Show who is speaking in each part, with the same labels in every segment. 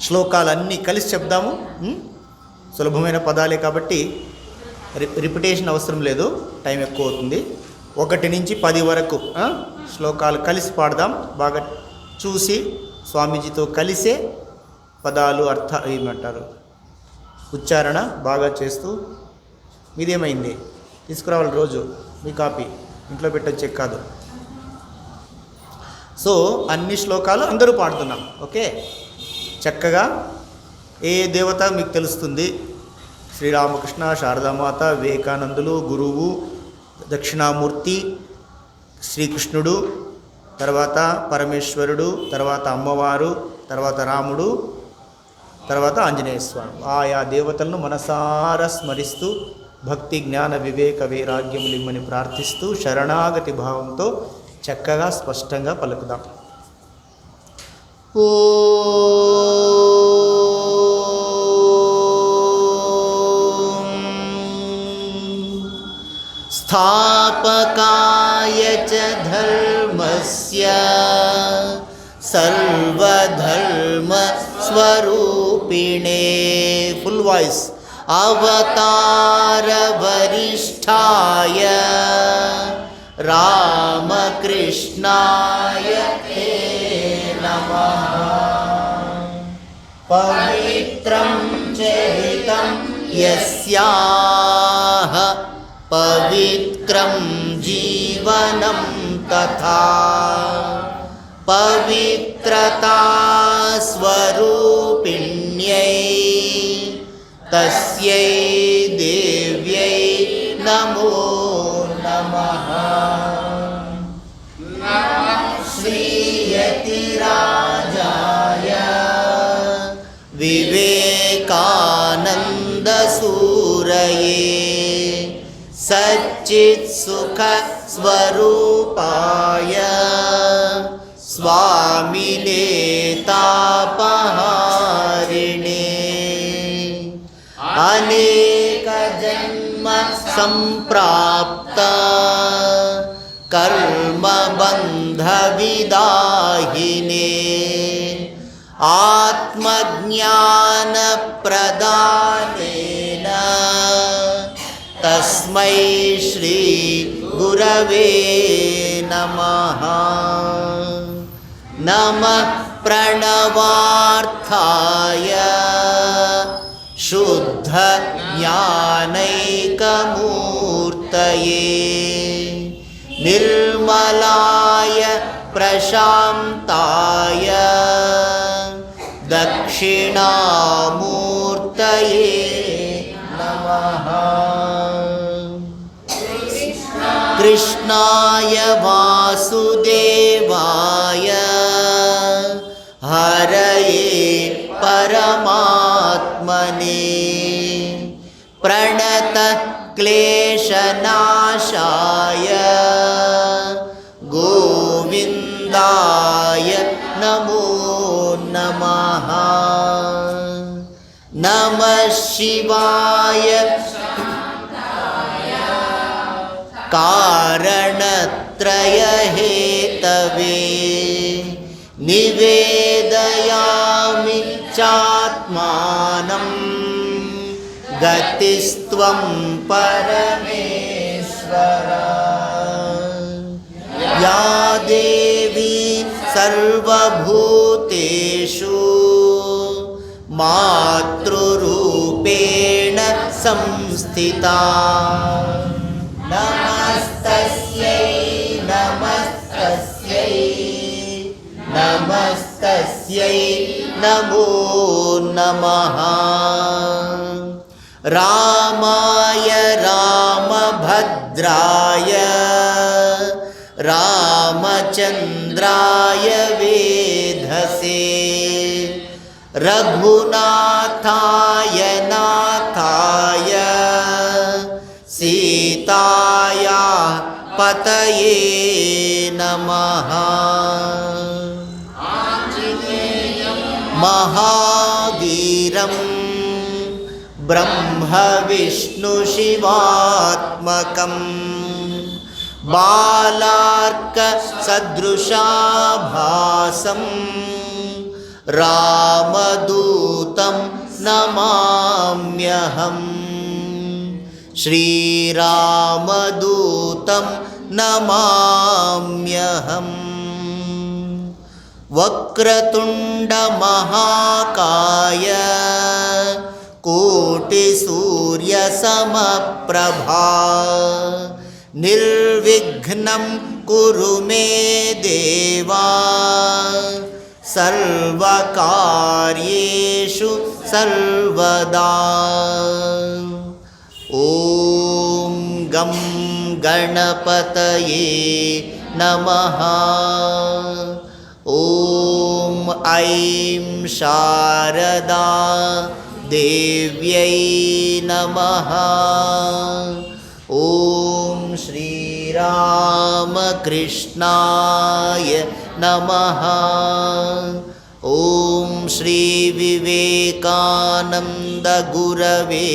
Speaker 1: శ్లోకాలన్నీ కలిసి చెప్దాము. సులభమైన పదాలే కాబట్టి రిపిటేషన్ అవసరం లేదు, టైం ఎక్కువ అవుతుంది. 1 నుంచి 10 వరకు శ్లోకాలు కలిసి పాడదాం. బాగా చూసి స్వామీజీతో కలిసే పదాలు ఏమంటారు ఉచ్చారణ బాగా చేస్తూ. మీదేమైంది తీసుకురావాలి, రోజు మీ కాపీ ఇంట్లో పెట్టొచ్చే కాదు. సో అన్ని శ్లోకాలు అందరూ పాడుతున్నాం. ఓకే, చక్కగా ఏ దేవత మీకు తెలుస్తుంది? శ్రీరామకృష్ణ, శారదామాత, వివేకానందులు, గురువు, దక్షిణామూర్తి, శ్రీకృష్ణుడు, తర్వాత పరమేశ్వరుడు, తర్వాత అమ్మవారు, తర్వాత రాముడు, తర్వాత ఆంజనేయ స్వామి. ఆయా దేవతలను మనసారా స్మరిస్తూ భక్తి, జ్ఞాన, వివేక, వైరాగ్యములిమ్మని ప్రార్థిస్తూ శరణాగతి భావంతో చక్కగా స్పష్టంగా పలుకుదాం. ఓ స్థాపకాయ చ ధర్మస్య సర్వధర్మ స్వరూపిణే, ఫుల్ వాయిస్, అవతార వరిష్ఠాయ రామకృష్ణాయ తే నమః. పవిత్రం చరితం యస్యాః పవిత్రం జీవనం తథా పవిత్రతా స్వరూపిణ్యై తస్యై దేవ్యై నమో నమః. శ్రీయతిరాజాయ వివేకానందసూరయే సచ్చిత్సుఖ స్వరూపాయ స్వామినే తాపహారిణే అనేక జన్మ సంప్రాప్త కర్మబంధ విదాహినే ఆత్మజ్ఞాన ప్రదానేన తస్మై శ్రీ గురవే నమః. నమః ప్రణవార్థాయ శుద్ధ జ్ఞానైకమూర్తయే నిర్మలాయ ప్రశాంతాయ దక్షిణామూర్తయే నమః. కృష్ణాయ వాసుదేవాయ హరయే పరమాత్మనే ప్రణత క్లేశనాశాయ గోవిందాయ నమో నమః. నమః శివాయ కారణత్రయ హేతవే నివేదయామి చాత్మానం గతిస్త్వం పరమేశ్వర. యా దేవీ సర్వభూతేషు మాతృరూపేణ సంస్థితా నమస్తస్యై నమస్తస్యై నమస్తస్యై నమో నమః. రామాయ రామభద్రాయ రామచంద్రాయ వేధసే రఘునాథాయ నాథాయ సీతాయా పతయే నమః. మహావీరం బ్రహ్మ విష్ణు శివాత్మకం బాలార్క సదృశాభాసం రామదూతం నమామ్యహం. శ్రీరామదూతం నమామ్యహం. వక్రతుండ మహాకాయ కోటి సూర్య సమప్రభా నిర్విఘ్నం కురు మే దేవా సర్వకార్యేషు సర్వదా. ఓం గం గణపతయే నమః. ఓం ఐం శారదా దేవ్యై నమః. ఓం శ్రీరామకృష్ణాయ నమః. ఓం శ్రీ వివేకానంద గురవే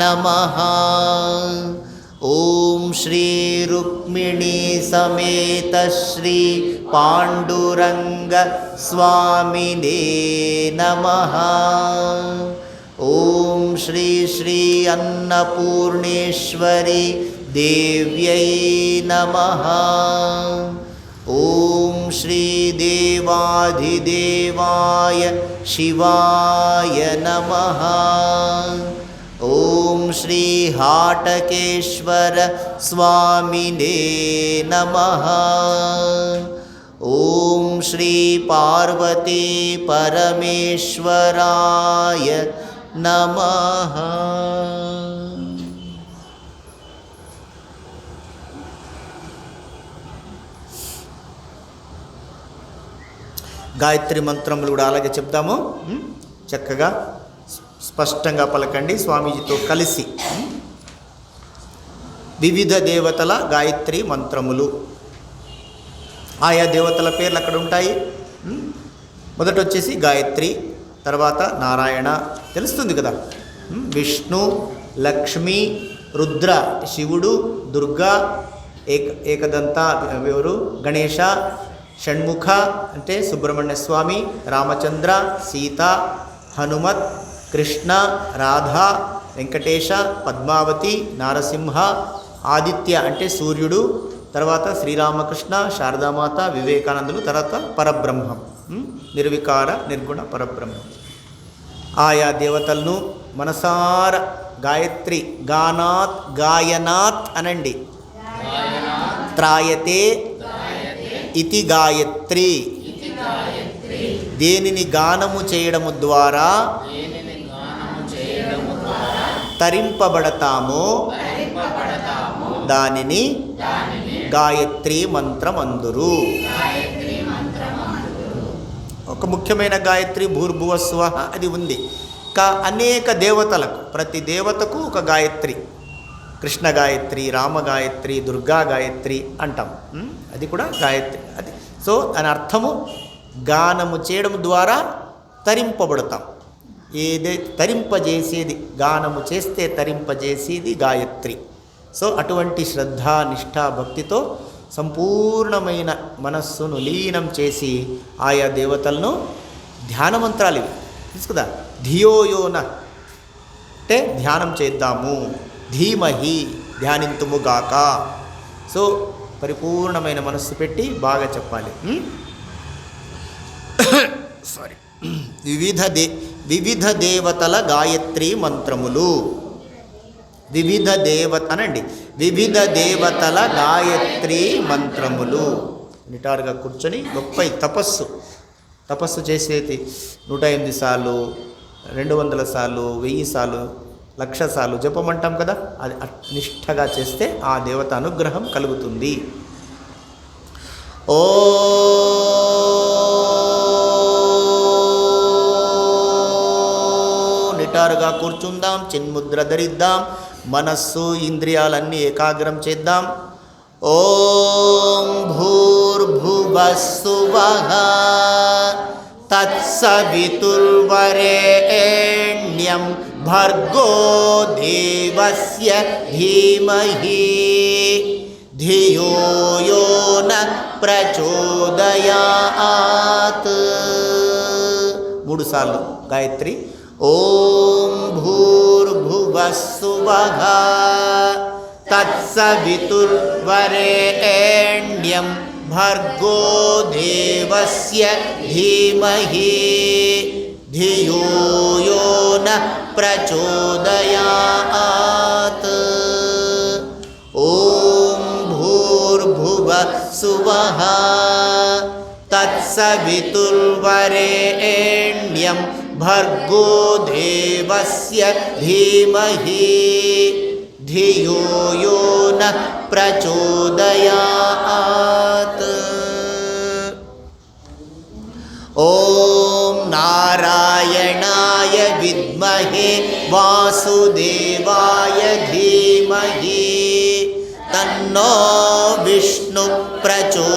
Speaker 1: నమః. ఓం శ్రీ రుక్మిణీ సమేత శ్రీ పాండురంగ స్వామినే నమః. ఓం శ్రీ శ్రీ అన్నపూర్ణేశ్వరి దేవ్యై నమః. ఓం శ్రీ దేవాధిదేవాయ శివాయ నమః. ఓం శ్రీ హాటకేశ్వర స్వామినే నమః. ఓం శ్రీ పార్వతీ పరమేశ్వరాయ నమః. గాయత్రి మంత్రములు కూడా అలాగే చెప్తాము. చక్కగా స్పష్టంగా పలకండి స్వామీజీతో కలిసి. వివిధ దేవతల గాయత్రి మంత్రములు. ఆయా దేవతల పేర్లు అక్కడ ఉంటాయి. మొదట వచ్చేసి గాయత్రి, తర్వాత నారాయణ తెలుస్తుంది కదా. విష్ణు, లక్ష్మి, రుద్ర శివుడు, దుర్గా, ఏకదంత ఎవరు గణేశ, షణ్ముఖ అంటే సుబ్రహ్మణ్య స్వామి, రామచంద్ర, సీత, హనుమత్, కృష్ణ, రాధ, వెంకటేశ, పద్మావతి, నారసింహ, ఆదిత్య అంటే సూర్యుడు, తర్వాత శ్రీరామకృష్ణ, శారదామాత, వివేకానందులు, తర్వాత పరబ్రహ్మం, నిర్వికార నిర్గుణ పరబ్రహ్మం. ఆయా దేవతలను మనసార గాయత్రి గానాత్ గాయనాత్ అనండి. త్రాయతే ఇతి గాయత్రి. దేనిని గానము చేయడము ద్వారా తరింపబడతామో దానిని గాయత్రి మంత్రమందురు. ఒక ముఖ్యమైన గాయత్రి భూర్భువస్వః అది ఉంది. అనేక దేవతలకు ప్రతి దేవతకు ఒక గాయత్రి, కృష్ణ గాయత్రి, రామ గాయత్రి, దుర్గా గాయత్రి అంటాం. అది కూడా గాయత్రి. అది సో దాని అర్థము గానము చేయడం ద్వారా తరింపబడతాం. ఏదైతే తరింపజేసేది, గానము చేస్తే తరింపజేసేది గాయత్రి. సో అటువంటి శ్రద్ధ, నిష్ఠ, భక్తితో సంపూర్ణమైన మనస్సును లీనం చేసి ఆయా దేవతలను ధ్యాన మంత్రాలు ఇవి తెలుసు కదా. ధియోయోన అంటే ధ్యానం చేద్దాము, ధీమహి ధ్యానింతుముగాక. సో పరిపూర్ణమైన మనస్సు పెట్టి బాగా చెప్పాలి. సారీ. వివిధ దేవతల గాయత్రి మంత్రములు. వివిధ అనండి. వివిధ దేవతల గాయత్రి మంత్రములు. నిటారుగా కూర్చొని గొప్ప తపస్సు చేసేది 108 సార్లు, 200 సార్లు, 1000 సార్లు, 1,00,000 సార్లు జపమంటాం కదా. అది నిష్ఠగా చేస్తే ఆ దేవత అనుగ్రహం కలుగుతుంది. ఓ నిటారుగా కూర్చుందాం, చిన్ముద్ర ధరిద్దాం, మనస్సు ఇంద్రియాలన్నీ ఏకాగ్రం చేద్దాం. ఓం భూర్భువస్సువః తత్సవితుర్వరేణ్యం భర్గో దేవస్య ధీమహి ధియో యో న ప్రచోదయాత్. 3 సార్లు గాయత్రి. ఓం భూర్భువః స్సువః తత్సవితుర్వరేణ్యం భర్గో దేవస్య ధీమహి ధియో యో నః ప్రచోదయాత్. ఓం భూర్భువః స్సువః తత్సవితుర్వరేణ్యం భర్గో దేవస్య ధీమహి ధియో యో నః ప్రచోదయాత్. ఓం నారాయణాయ విద్మహే వాసుదేవాయ ధీమహి తన్నో విష్ణు ప్రచోదయాత్.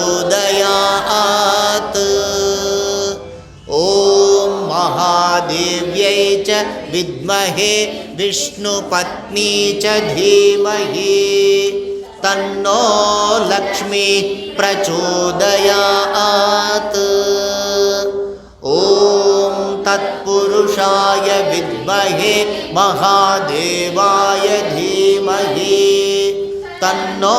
Speaker 1: ఓం మహాదేవ్యై చ విద్మహే విష్ణుపత్నీ చ ధీమహి తన్నో లక్ష్మీ ప్రచోదయాత్. ఓం తత్పురుషాయ విద్మహే మహాదేవాయ ధీమహి తన్నో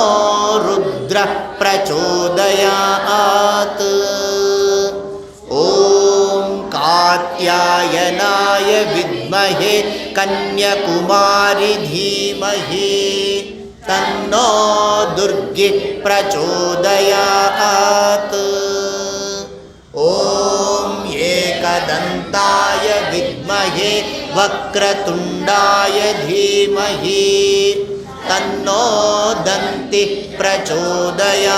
Speaker 1: రుద్ర ప్రచోదయాత్. ఓం కాత్యాయనాయ విద్మహే కన్యాకుమారి ధీమహి తన్నో దుర్గి ప్రచోదయాత్. ఓం ఏకదంతాయ విద్మహే వక్రతుండాయ ధీమహి తన్నో దంతి ప్రచోదయాత్.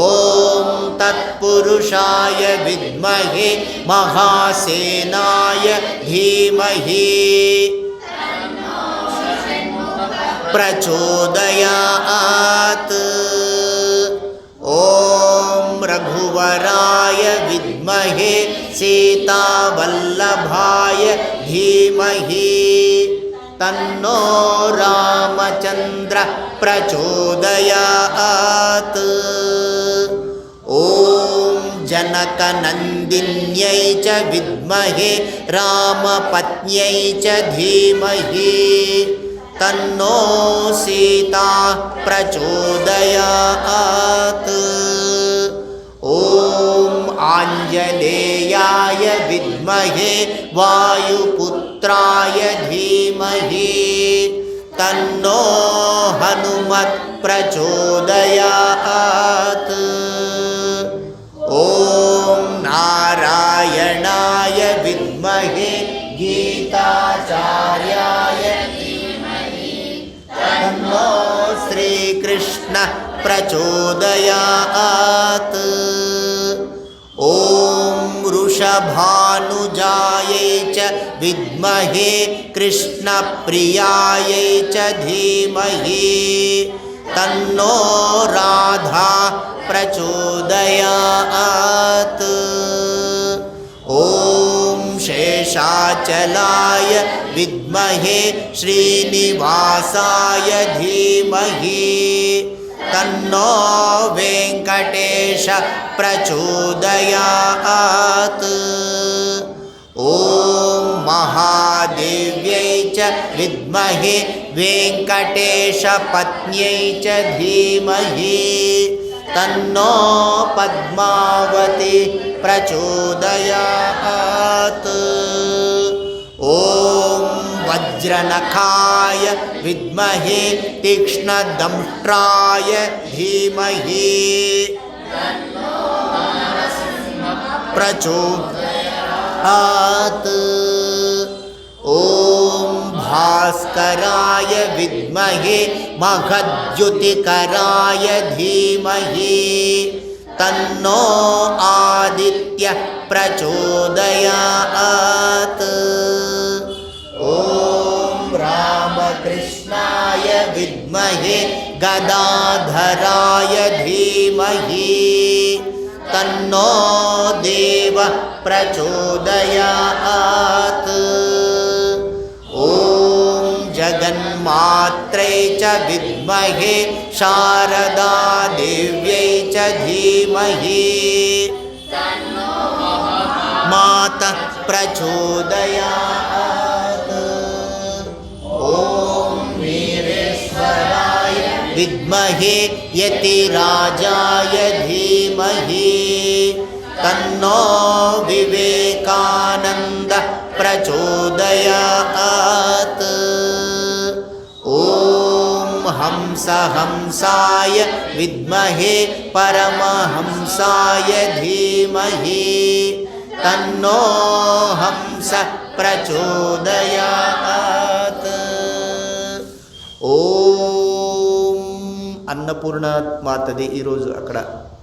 Speaker 1: ఓం తత్పురుషాయ విద్మహే మహాసేనాయ ధీమహి ప్రచోదయాత్. ఓం రఘువరాయ విద్మహే సీతావల్లభాయ ధీమహి తన్నో రామచంద్ర ప్రచోదయాత్. ఓం జనకనందిన్యై చ విద్మహే రామపత్న్యై చ ధీమహి తన్నో సీతా ప్రచోదయాత్. ఓం ఆంజనేయాయ విద్మహే వాయుపుత్రాయ ధీమహి తన్నో హనుమత్ ప్రచోదయాత్. ఓం నారాయణాయ విద్మహే గీతాచార్యాయ తన్నో శ్రీకృష్ణ ప్రచోదయాత్. ఓం వృషభానుజాయై చ విద్మహే కృష్ణప్రియాయై చ ధీమహి తన్నో రాధా ప్రచోదయాత్. ఓం శేషాచలాయ విద్మహే శ్రీనివాసాయ ధీమహి తన్నో వెంకటేశ ప్రచోదయాత్. ఓం మహాదేవ్యై చ విద్మహే వెంకటేశ పత్న్యై చ ధీమహి తన్నో పద్మావతి ప్రచోదయాత్. ఓం వజ్రనఖాయ విద్మహే తీక్ష్ణదంష్ట్రాయ ధీమహి ప్రచోదయాత్. ఓం భాస్కరాయ విద్మహే మహద్యుతికరాయ ధీమహి తన్నో ఆదిత్య ప్రచోదయాత్. ఓం రామకృష్ణాయ విద్మహే గదాధరాయ ధీమహి తన్నో దేవ ప్రచోదయాత్. ఓం జగన్మాత్రే చ విద్మహే శారదా దేవ్యై చ ధీమహి मातः प्रचोदयात्। ॐ वीरेश्वराय विद्महे यतिराजाय धीमहि तन्नो विवेकानन्दः प्रचोदयात्। ॐ हंसाय विद्महे परमहंसाय धीमहि तन्नो हंसः प्रचोदयात्। ఓం అన్నపూర్ణ మాతది ఈరోజు అక్కడ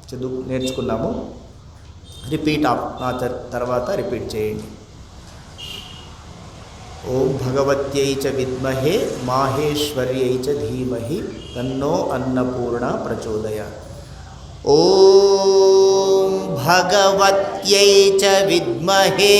Speaker 1: చదువు నేర్చుకున్నాము. రిపీట్ నా తర్వాత రిపీట్ చేయండి. ఓం భగవత్యై చ విద్మహే మాహేశ్వర్యై చ ధీమహి తన్నో అన్నపూర్ణ ప్రచోదయాత్. ఓం భగవత్యై చ విద్మహే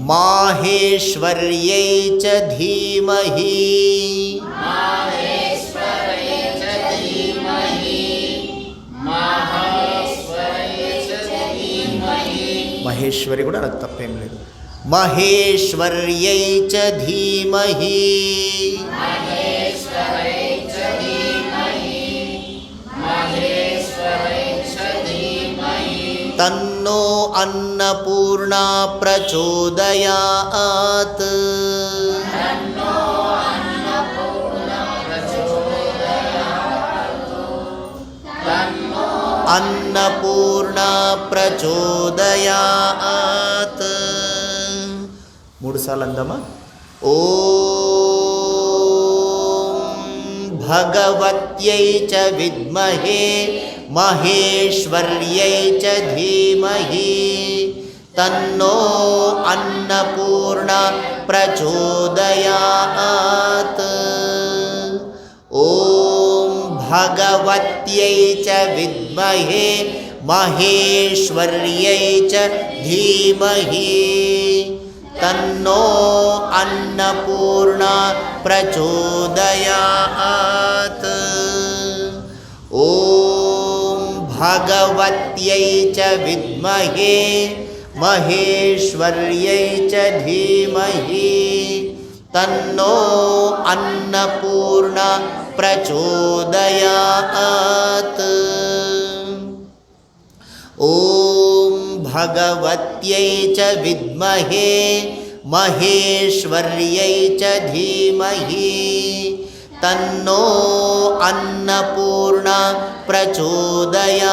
Speaker 1: माहेश्वर्यै च धीमहि महेश्वरी కూడా నాకు తప్పేం లేదు. महेश्वर्यै च धीमहि तन्नो अन्नपूर्णा प्रचोदयात्. अन्नपूर्णा प्रचोदयात्. మూడు సార్లు అందామా. ఓం భగవత్యై చ విద్మహే महेश्वर्यै च धीमहि तन्नो अन्नपूर्णा प्रचोदयात्. ॐ भगवत्यै च विद्महे महेश्वर्यै च धीमहि तन्नो अन्नपूर्णा प्रचोदयात्. ॐ भगवत्यै च विद्महे महेश्वर्यै च धीमहि तन्नो अन्नपूर्णा प्रचोदयात्. ॐ भगवत्यै च विद्महे महेश्वर्यै च धीमहि तन्नो अन्नपूर्णा प्रचोदयात्.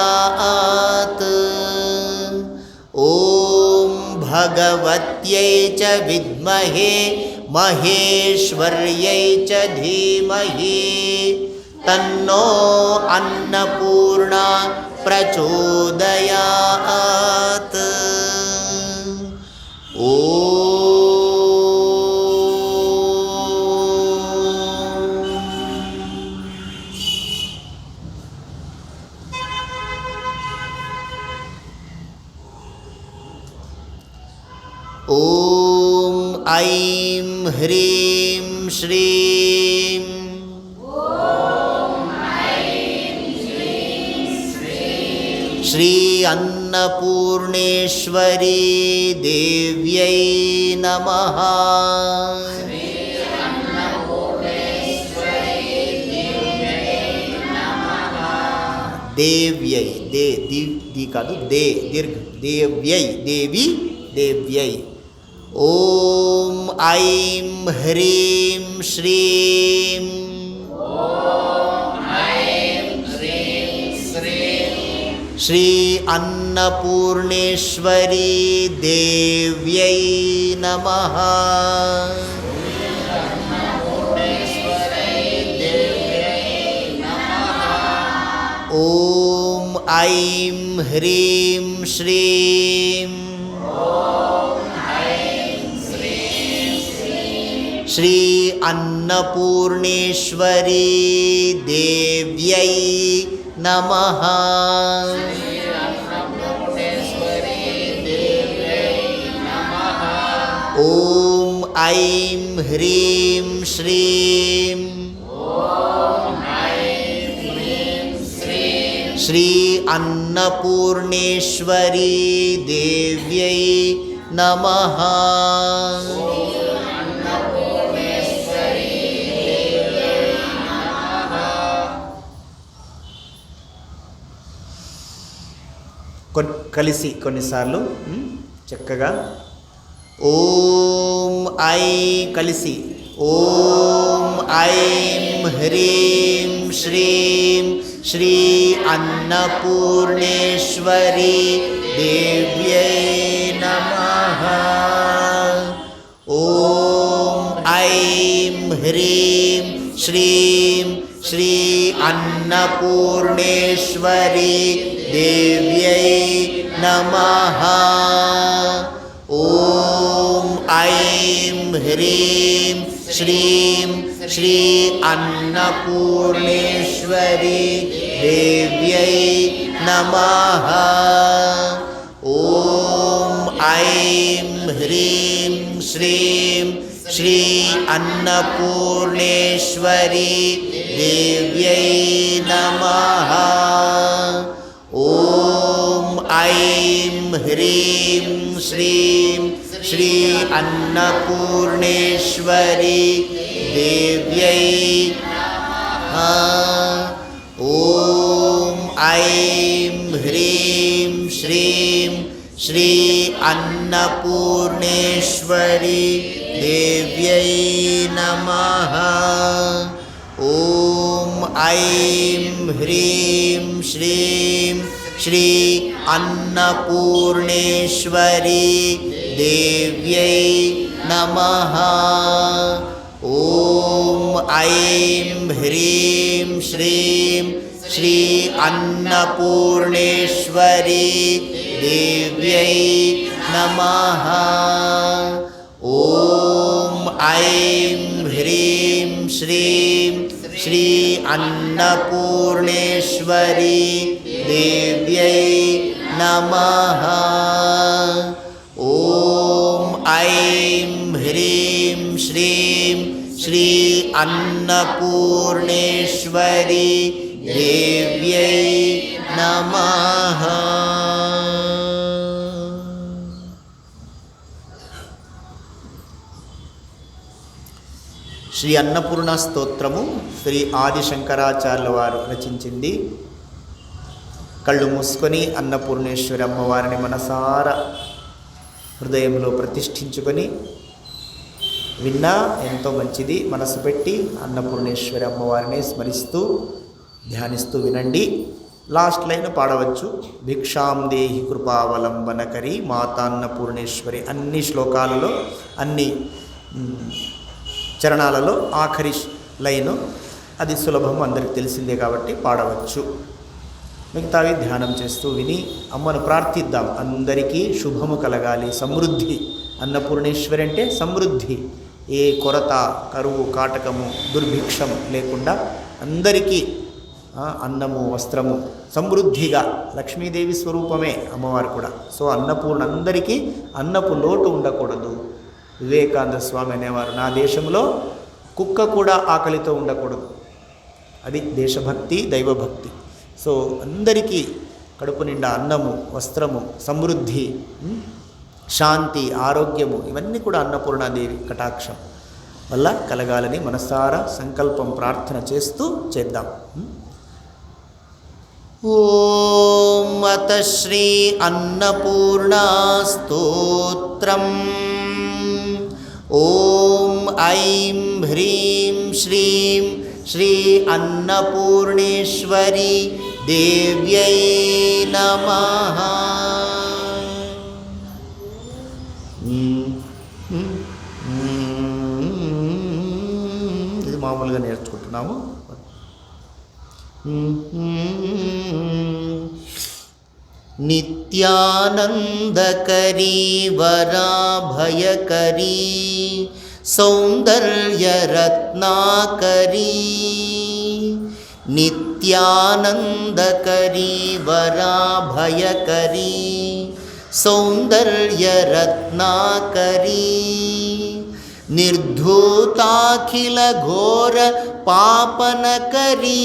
Speaker 1: ॐ भगवत्यै च विद्महे महेश्वर्यै च धीमहि तन्नो अन्नपूर्णा प्रचोदयात्. ॐ ऐं ह्रीं श्रीं श्री अन्नपूर्णेश्वरी देव्यै नमः. देव्यै दी कादु दे दीर्घ देव्यै देवी देव्यै. ॐ ऐं ह्रीं श्रीं श्री अन्नपूर्णेश्वरी देव्यै नमः. ॐ ऐं ह्रीं श्रीं श्री अन्नपूर्णेश्वरी देव्यै नमः. ॐ ऐं ह्रीं श्रीं श्री अन्नपूर्णेश्वरी देव्यै नमः। కలిసి కొన్నిసార్లు చక్కగా ఓం ఐ కలిసి ఓం ఐం హ్రీం శ్రీం శ్రీ అన్నపూర్ణేశ్వరి దేవ్యై నమః। ఓం ఐం హ్రీం శ్రీం శ్రీ అన్నపూర్ణేశ్వరి देव्यै नमः। ॐ ऐं ह्रीं श्रीं श्री अन्नपूर्णेश्वरी देव्यै नमः। ॐ ऐं ह्रीं श्रीं श्री अन्नपूर्णेश्वरी देव्यै नमः। ॐ ऐं ह्रीं श्रीं श्री अन्नपूर्णेश्वरी देव्यै नमः। ॐ ऐं ह्रीं श्रीं श्री अन्नपूर्णेश्वरी देव्यै नमः। ॐ ऐं ह्रीं श्रीं श्री अन्नपूर्णेश्वरी देव्यै नमः। ॐ ऐं ह्रीं श्रीं श्री अन्नपूर्णेश्वरी देव्यै नमः। ॐ ऐं ह्रीं श्रीं श्री अन्नपूर्णेश्वरी देव्यै नमः। ॐ ऐं ह्रीं श्रीं श्री अन्नपूर्णेश्वरी देव्यै नमः। శ్రీ అన్నపూర్ణ స్తోత్రము శ్రీ ఆది శంకరాచార్యుల వారు రచించింది. కళ్ళు మూసుకొని అన్నపూర్ణేశ్వరి అమ్మవారిని మనసారా హృదయంలో ప్రతిష్ఠించుకొని విన్నా ఎంతో మంచిది. మనసు పెట్టి అన్నపూర్ణేశ్వరి అమ్మవారిని స్మరిస్తూ ధ్యానిస్తూ వినండి. Last line పాడవచ్చు. భిక్షాం దేహి కృపావలంబనకరి మాతాన్నపూర్ణేశ్వరి. అన్ని శ్లోకాలలో అన్ని చరణాలలో ఆఖరి లైను అది సులభం, అందరికి తెలిసిందే కాబట్టి పాడవచ్చు. మిగతావి ధ్యానం చేస్తూ విని అమ్మను ప్రార్థిద్దాం. అందరికీ శుభము కలగాలి, సమృద్ధి. అన్నపూర్ణేశ్వరి అంటే సమృద్ధి, ఏ కొరత, కరువు, కాటకము, దుర్భిక్షం లేకుండా అందరికీ అన్నము, వస్త్రము సమృద్ధిగా. లక్ష్మీదేవి స్వరూపమే అమ్మవారు కూడా. సో అన్నపూర్ణ, అందరికీ అన్నపు లోటు ఉండకూడదు. వివేకానంద స్వామి అనేవారు, నా దేశంలో కుక్క కూడా ఆకలితో ఉండకూడదు. అది దేశభక్తి, దైవభక్తి. సో అందరికీ కడుపు నిండా అన్నము, వస్త్రము, సమృద్ధి, శాంతి, ఆరోగ్యము ఇవన్నీ కూడా అన్నపూర్ణాదేవి కటాక్షం వల్ల కలగాలని మనసారా సంకల్పం, ప్రార్థన చేస్తూ చేద్దాం. ఓం అత శ్రీ అన్నపూర్ణా స్తోత్రం. ఓం ఐం హ్రీం శ్రీం శ్రీ అన్నపూర్ణేశ్వరి దేవ్యై నమః. ఇది మామూలుగా నేర్చుకుంటున్నాము. నిత్యానందకరీ వరాభయకరీ సౌందర్యరత్నాకరీ. నిత్యానందకరీ వరాభయకరీ సౌందర్యరత్నాకరీ. ನಿರ್ಧೂತಾಖಿಲ ಘೋರ ಪಾಪನ ಕರಿ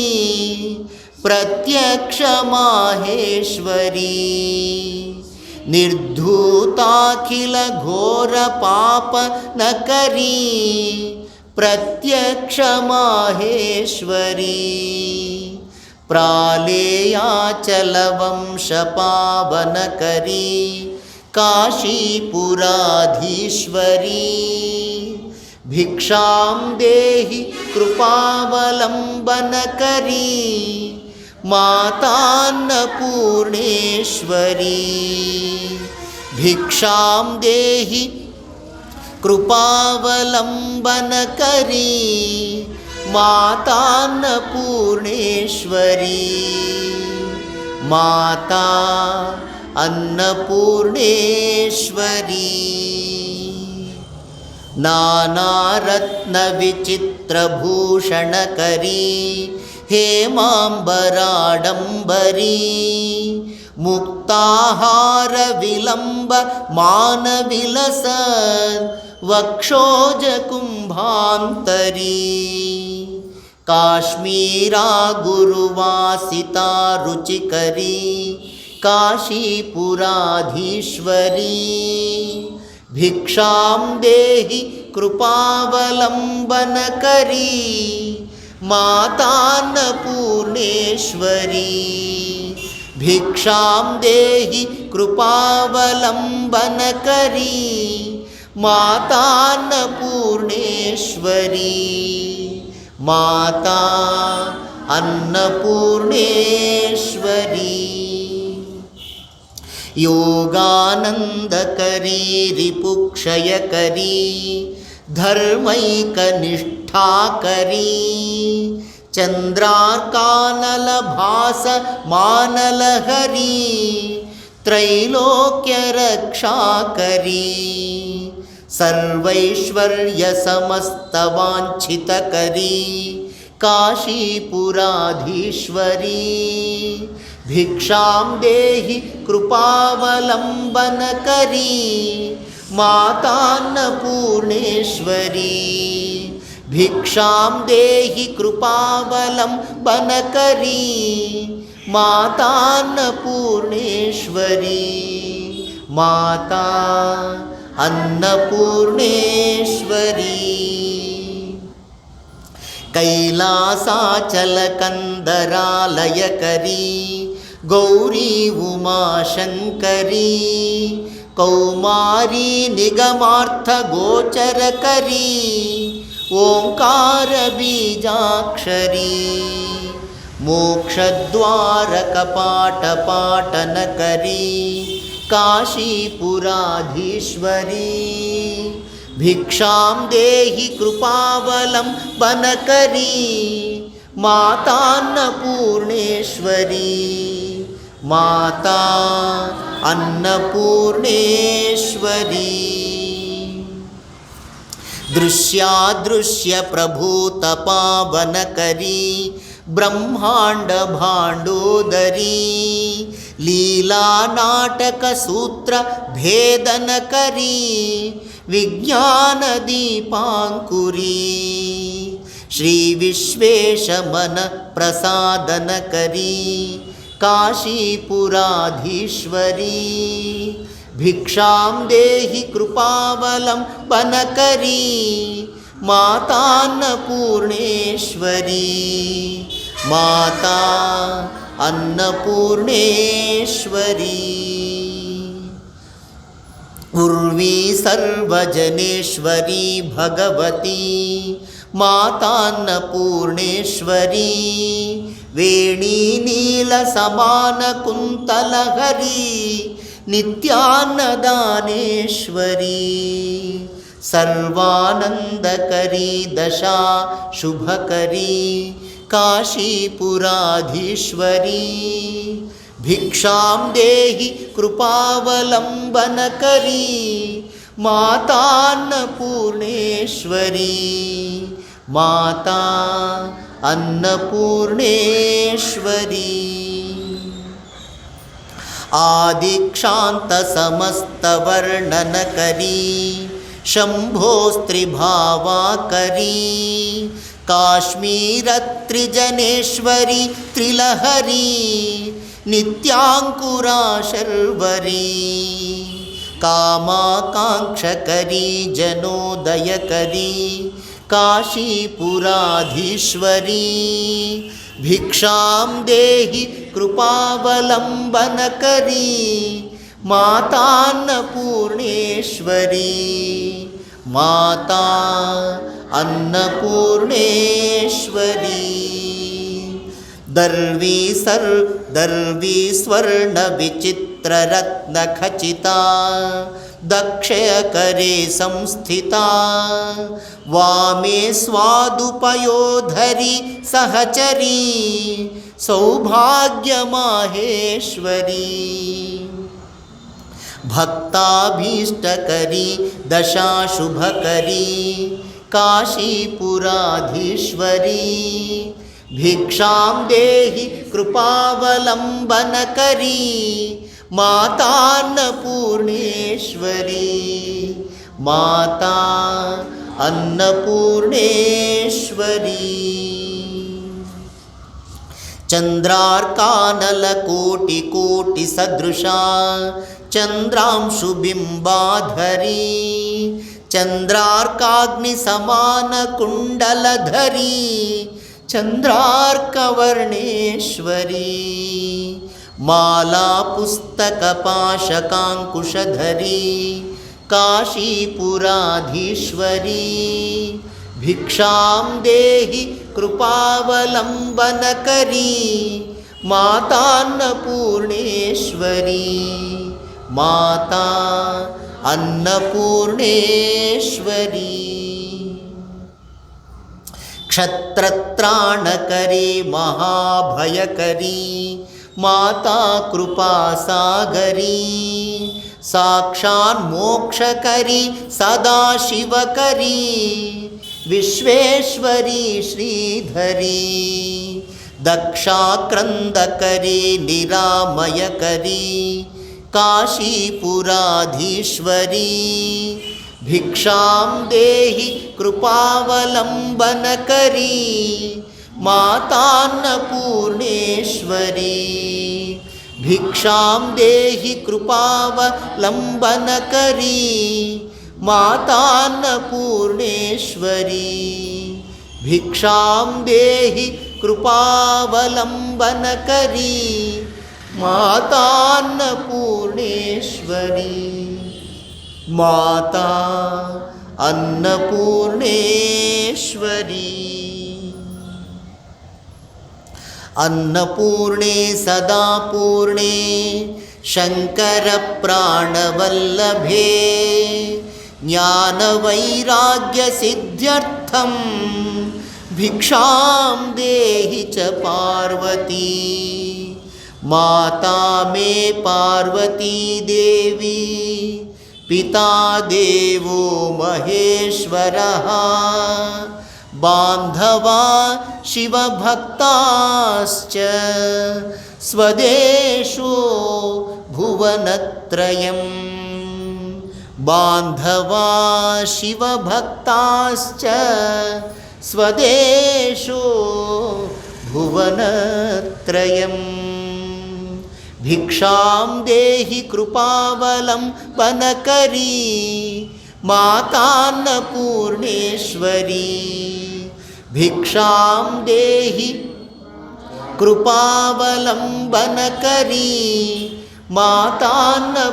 Speaker 1: ಪ್ರತ್ಯಕ್ಷ ಮಾಹೇಶ್ವರಿ. ನಿರ್ಧೂತಾಖಿಲ ಘೋರ ಪಾಪನ ಕರಿ ಪ್ರತ್ಯಕ್ಷ ಮಾಹೇಶ್ವರಿ. ಪ್ರಾಲೇಯಾಚಲ ವಂಶ ಪಾವನ ಕರಿ ಕಾಶೀಪುರಾಧೀಶ್ವರಿ. ಭಿಕ್ಷಾಂ ದೇಹಿ ಕೃಪಾವಲಂಬನ ಕರಿ ಮಾತಾನ್ನಪೂರ್ಣೇಶ್ವರಿ. ಭಿಕ್ಷಾಂ ದೇಹಿ ಕೃಪಾವಲಂಬನ ಕರಿ ಮಾತಾನ್ನಪೂರ್ಣೇಶ್ವರಿ. ಮಾತಾ ಅನ್ನಪೂರ್ಣೇಶ್ವರಿ. ನಾನಾರತ್ನ ವಿಚಿತ್ರಭೂಷಣ ಕರಿ ಹೇಮಾಂಬರಾಡಂಬರಿ. ಮುಕ್ತಾಹಾರ ವಿಲಂಬ ಮಾನವಿಲಸ ವಕ್ಷೋಜ ಕುಂಭಾಂತರಿ. ಕಾಶ್ಮೀರಾ ಗುರುವಾಸಿತಾ ರುಚಿಕರಿ ಕಾಶೀಪುರಾಧೀಶ್ವರಿ. ಭಿಕ್ಷಾಂ ದೇಹಿ ಕೃಪಾವಲಂಬನ ಕರಿ ಮಾತಾನ್ನಪೂರ್ಣೇಶ್ವರಿ. ಭಿಕ್ಷಾಂ ದೇಹಿ ಕೃಪಾವಲಂಬನ ಕರಿ ಮಾತಾನ್ನಪೂರ್ಣೇಶ್ವರಿ. ಮಾತಾ ಅನ್ನಪೂರ್ಣೇಶ್ವರಿ. ಯೋಗಾನಂದಕರಿ ರಿಪುಕ್ಷಯಕರಿ ಧರ್ಮೈಕನಿಷ್ಠಾಕರಿ. ಚಂದ್ರಾರ್ಕಾನಲ ಭಾಸ ಮಾನಲಹರಿ ತ್ರೈಲೋಕ್ಯ ರಕ್ಷಾಕರಿ. ಸರ್ವೈಶ್ವರ್ಯ ಸಮಸ್ತವಾಂಛಿತಕರಿ ಕಾಶೀಪುರಾಧೀಶ್ವರಿ. ಭಿಕ್ಷಾಂ ದೇಹಿ ಕೃಪಾವಲಂಬನ ಕರಿ ಮಾತಾನ್ನಪೂರ್ಣೇಶ್ವರಿ. ಭಿಕ್ಷಾಂ ದೇಹಿ ಕೃಪಾವಲಂಬನ ಕರಿ ಮಾತಾನ್ನಪೂರ್ಣೇಶ್ವರಿ. ಮಾತಾ ಅನ್ನಪೂರ್ಣೇಶ್ವರಿ. ಕೈಲಾಸಾಚಲ ಕಂದರಾಲಯ ಕರಿ ಗೌರಿ ಉಮಾಶಂಕರಿ. ಕೌಮಾರಿ ನಿಗಮಾರ್ಥ ಗೋಚರ ಕರಿ ಓಂಕಾರ ಬೀಜಾಕ್ಷರಿ. ಮೋಕ್ಷದ್ವಾರ ಕಪಾಟ ಪಾಟನ ಕರಿ ಕಾಶೀಪುರಾಧೀಶ್ವರಿ. ಭಿಕ್ಷಾಂ ದೇಹಿ ಕೃಪಾವಲಂಬನ ಕರಿ ಮಾತಾನ್ನಪೂರ್ಣೇಶ್ವರಿ. ಮಾತಾ ಅನ್ನಪೂರ್ಣೇಶ್ವರಿ. ದೃಶ್ಯಾದೃಶ್ಯ ಪ್ರಭೂತ ಪಾವನ ಕರಿ ಬ್ರಹ್ಮಾಂಡ ಭಾಂಡೋದರಿ. ಲೀಲಾ ನಾಟಕ ಸೂತ್ರ ಭೇದನ ಕರಿ ವಿಜ್ಞಾನ ದೀಪಾಂಕುರಿ. ಶ್ರೀ ವಿಶ್ವೇಶ ಮನ ಪ್ರಸಾದನ ಕರಿ ಕಾಶೀಪುರಾಧೀಶ್ವರಿ. ಭಿಕ್ಷಾಂ ದೇಹಿ ಕೃಪಾವಲಂಬನ ಕರಿ ಮಾತಾನ್ನಪೂರ್ಣೇಶ್ವರಿ. ಮಾತಾ ಅನ್ನಪೂರ್ಣೇಶ್ವರಿ. ಉರ್ವಿ ಸರ್ವಜನೇಶ್ವರಿ ಭಗವತಿ ಮಾತಾನ್ನಪೂರ್ಣೇಶ್ವರಿ. ವೇಣಿ ನೀಲ ಸಮಾನ ಕುಂತಲಹರಿ ನಿತ್ಯಾನ್ನದಾನೇಶ್ವರಿ. ಸರ್ವಾನಂದಕರಿ ದಶಾ ಶುಭಕರಿ ಕಾಶೀಪುರಾಧೀಶ್ವರಿ. ಭಿಕ್ಷಾಂ ದೇಹಿ ಕೃಪಾವಲಂಬನ ಕರಿ ಮಾತಾನ್ನಪೂರ್ಣೇಶ್ವರಿ. ಮಾತಾ ಅನ್ನಪೂರ್ಣೇಶ್ವರಿ. ಆದಿಕ್ಷಾಂತ ಸಮಸ್ತ ವರ್ಣನ ಕರಿ शम्भोस्त्रिभावाकरी काश्मीरत्रिजनेश्वरी त्रिलहरी नित्यांकुरा शर्वरी कामाकांक्षकरी जनोदयकरी काशीपुराधीश्वरी भिक्षां देहि कृपावलम्बनकरी मातान्नपूर्णेश्वरी माता अन्नपूर्णेश्वरी दर्वी स्वर्णविचित्ररत्नखचिता दक्षयकरे संस्थिता वामे स्वादुपयोधरी सहचरी सौभाग्यमाहेश्वरी भक्ताभीष्टकरी दशाशुभकरी काशीपुराधीश्वरी भिक्षां देहि कृपावलम्बनकरी मातान्नपूर्णेश्वरी माता अन्नपूर्णेश्वरी चन्द्रार्कानलकोटिकोटिसदृशा चन्द्रांशुबिम्बाधरी चन्द्रार्काग्निसमानकुण्डलधरी चन्द्रार्कवर्णेश्वरी मालापुस्तकपाशकाङ्कुशधरी काशीपुराधीश्वरी भिक्षां देहि कृपावलम्बनकरी मातान्नपूर्णेश्वरी माता अन्नपूर्णेश्वरी क्षत्रत्राणकरी महाभयकरी माता कृपासागरी साक्षान्मोक्षकरी सदाशिवकरी विश्वेश्वरी श्रीधरी दक्षाक्रन्दकरी निरामयकरी काशीपुराधीश्वरी भिक्षां देहि कृपावलम्बनकरी मातान्नपूर्णेश्वरी भिक्षां देहि कृपावलम्बनकरी मातान्नपूर्णेश्वरी भिक्षां देहि कृपावलम्बनकरी मातान्नपूर्णेश्वरी माता अन्नपूर्णेश्वरी अन्नपूर्णे सदा पूर्णे शङ्करप्राणवल्लभे ज्ञानवैराग्यसिद्ध्यर्थं भिक्षां देहि च पार्वती माता मे पार्वती देवी पिता देवो महेश्वरः बान्धवा शिवभक्ताश्च स्वदेशो भुवनत्रयं बान्धवा शिवभक्ताश्च स्वदेशो भुवनत्रयम् भिक्षां देहि कृपावलम्बनकरी मातान्नपूर्णेश्वरी भिक्षां देहि कृपावलम्बनकरी मातान्नपूर्णेश्वरी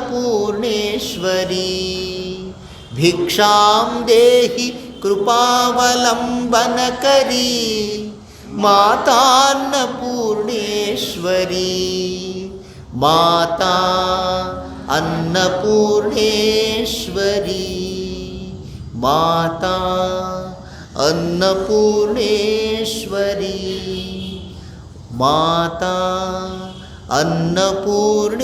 Speaker 1: भिक्षां देहि कृपावलम्बनकरी मातान्नपूर्णेश्वरी माता अन्नपूर्णेश्वरी माता अन्नपूर्णेश्वरी माता अन्नपूर्णेश्वरी।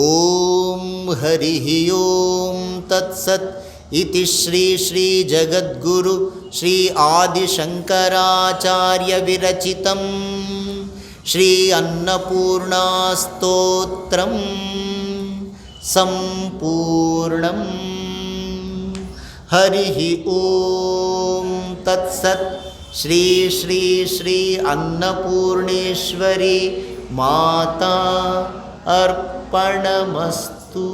Speaker 1: ओम हरिः ओम तत्सत् इति श्री श्री जगद्गुरु श्री आदिशंकराचार्य विरचितं శ్రీ అన్నపూర్ణా స్తోత్రం సంపూర్ణం. హరి ఓం తత్సత్. శ్రీ శ్రీ శ్రీ అన్నపూర్ణేశ్వరి మాతా అర్పణమస్తు.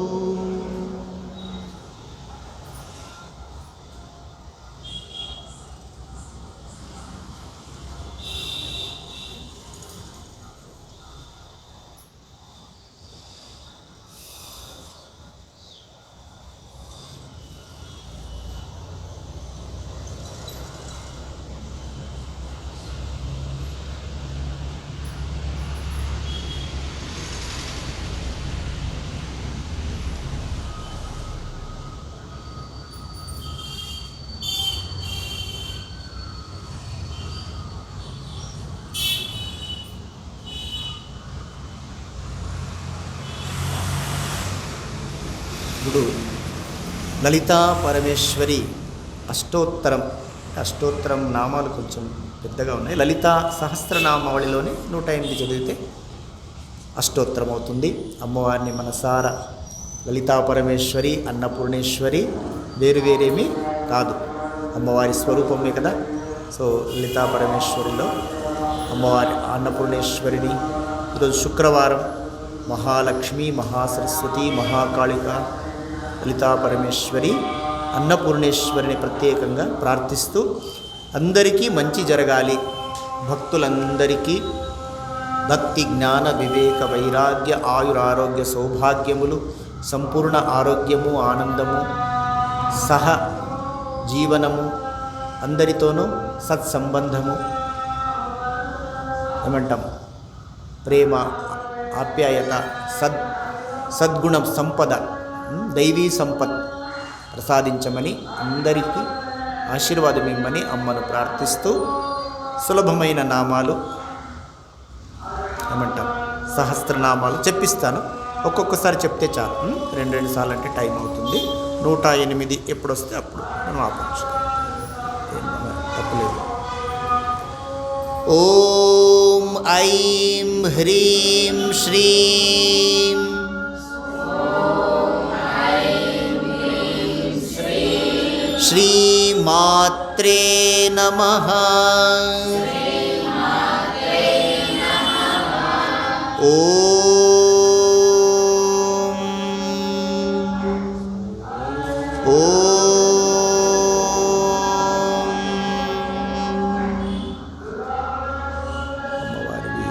Speaker 1: ఇప్పుడు లలితా పరమేశ్వరి అష్టోత్తరం నామాలు కొంచెం పెద్దగా ఉన్నాయి. లలితా సహస్రనామావళిలోనే 108 చదివితే అష్టోత్తరం అవుతుంది. అమ్మవారిని మనసారా లలితా పరమేశ్వరి అన్నపూర్ణేశ్వరి వేరేమీ కాదు, అమ్మవారి స్వరూపమే కదా. సో లలితా పరమేశ్వరిలో అమ్మవారి అన్నపూర్ణేశ్వరిని ఈరోజు శుక్రవారం మహాలక్ష్మి, మహాసరస్వతి, మహాకాళిక, లలితా పరమేశ్వరి, అన్నపూర్ణేశ్వరిని ప్రత్యేకంగా ప్రార్థిస్తూ అందరికీ మంచి జరగాలి, భక్తులందరికీ భక్తి జ్ఞాన వివేక వైరాగ్య ఆయురారోగ్య సౌభాగ్యములు, సంపూర్ణ ఆరోగ్యము, ఆనందము, సహ జీవనము, అందరితోనూ సత్సంబంధము, ఏమంటాం ప్రేమ, ఆప్యాయత, సద్గుణం, సంపద, దైవీ సంపత్ ప్రసాదించమని, అందరికీ ఆశీర్వాదం ఇమ్మని అమ్మను ప్రార్థిస్తూ సులభమైన నామాలు ఏమంటాం సహస్రనామాలు చెప్పిస్తాను. ఒక్కొక్కసారి చెప్తే చాలు, 2 సార్లు అంటే టైం అవుతుంది. 108 ఎప్పుడు వస్తే అప్పుడు మనం ఆపచ్చు, తప్పలేదు. ఓం ఐం హ్రీం శ్రీం శ్రీమాత్రే నమః. ఓం అమ్మవారివి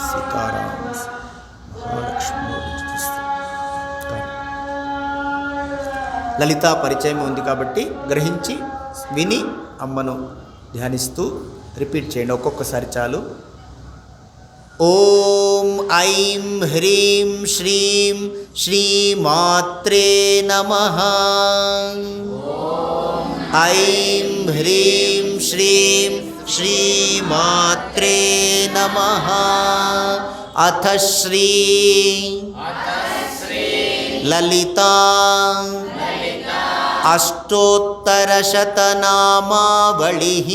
Speaker 1: సీతారామ మహాలక్ష్మి లలితా పరిచయం ఉంది కాబట్టి గ్రహించి విని అమ్మను ధ్యానిస్తూ రిపీట్ చేయండి. ఒక్కొక్కసారి చాలు. ఓం ఐం హ్రీం శ్రీం శ్రీమాత్రే నమః. ఐం హ్రీం శ్రీం శ్రీమాత్రే నమః. అథ శ్రీ లలితా అష్టోత్తరశతనామావళిః.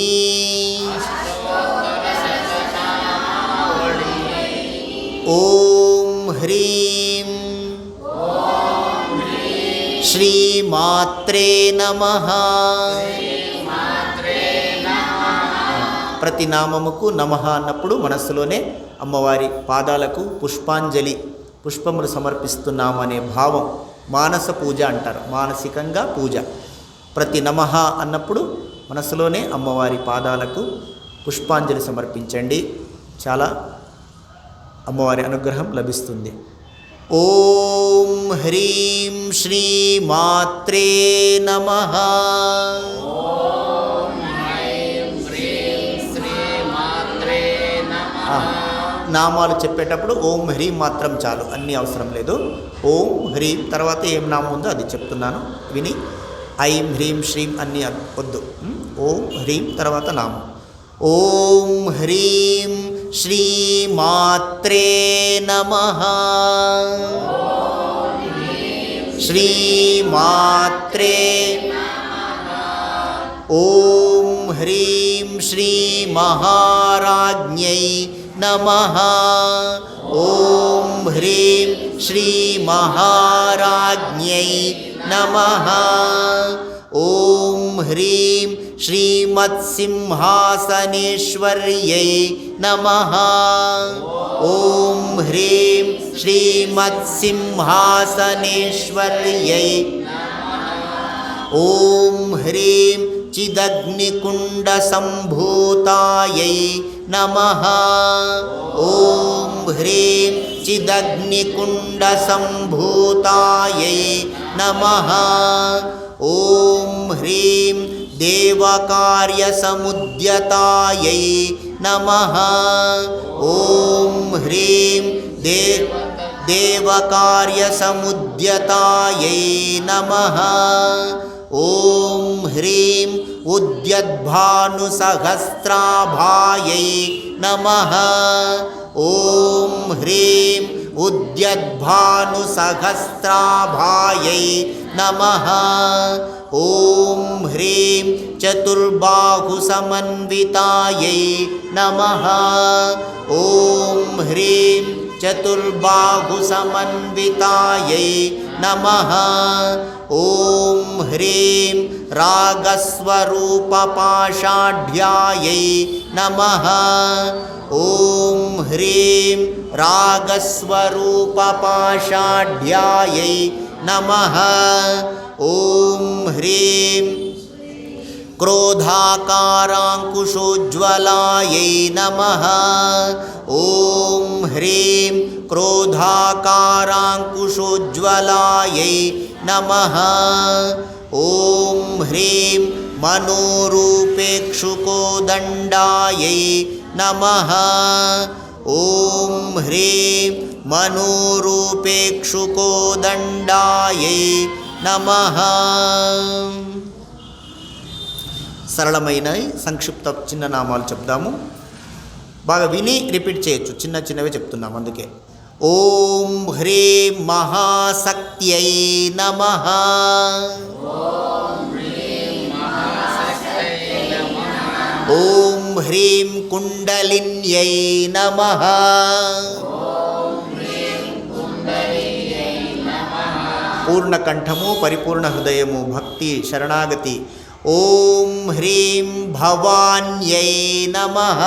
Speaker 1: ఓం హ్రీం శ్రీమాత్రే నమః. ప్రతి నామముకు నమః అన్నప్పుడు మనస్సులోనే అమ్మవారి పాదాలకు పుష్పములు సమర్పిస్తున్నామనే భావం మానస పూజ అంటారు, మానసికంగా పూజ. ప్రతి నమః అన్నప్పుడు మనసులోనే అమ్మవారి పాదాలకు పుష్పాంజలి సమర్పించండి, చాలా అమ్మవారి అనుగ్రహం లభిస్తుంది. ఓం హ్రీం శ్రీమాత్రే నమః. నామాలు చెప్పేటప్పుడు ఓం హ్రీం మాత్రం చాలు, అన్నీ అవసరం లేదు. ఓం హ్రీం తర్వాత ఏం నామం ఉందో అది చెప్తున్నాను విని, ఐం హ్రీం శ్రీం అన్నీ వద్దు. ఓం హ్రీం తర్వాత నామం. ఓం హ్రీం శ్రీమాత్రే నమః. శ్రీమాత్రే. ఓం ह्रीं श्रीमहाराज्ञै नमः। ॐ ह्रीं श्रीमहाराज्ञै नमः। ॐ ह्रीं श्रीमत्सिंहासनेश्वर्यै नमः। ॐ ह्रीं श्रीमत्सिंहासनेश्वर्यै। ॐ ह्रीं चिदग्निकुण्डसम्भूतायै नमः। ॐ ह्रीं चिदग्निकुण्डसम्भूतायै नमः। ॐ ह्रीं देवकार्यसमुद्यतायै नमः। ॐ ह्रीं देवकार्यसमुद्यतायै नमः। ॐ ह्रीं उद्यद्भानुसहस्राभायै नमः। ॐ ह्रीं उद्यद्भानुसहस्राभायै नमः। ॐ ह्रीं चतुर्बाहुसमन्वितायै नमः। ॐ ह्रीं चतुर्बाहुसमन्वितायै नमः। ॐ ह्रीं रागस्वरूपपाषाढ्यायै नमः। ॐ ह्रीं रागस्वरूपपाषाढ्यायै नमः। ॐ ह्रीं क्रोधाकाराङ्कुशोज्ज्वलायै नमः। ॐ ह्रीं क्रोधाकाराङ्कुशोज्ज्वलायै नमः। ॐ ह्रीं मनोरूपेक्षुकोदण्डायै नमः। ॐ ह्रीं मनोरूपेक्षुकोदण्डायै नमः। సరళమైన సంక్షిప్త చిన్న నామాలు చెప్దాము. బాగా విని రిపీట్ చేయొచ్చు. చిన్న చిన్నవే చెప్తున్నాం అందుకే. ఓం హ్రీం మహాశక్త్యై నమః. ఓం హ్రీం కుండలిన్యై నమః. పూర్ణ కంఠము, పరిపూర్ణ హృదయము, భక్తి, శరణాగతి. ఓం హ్రీం భవాన్యై నమః.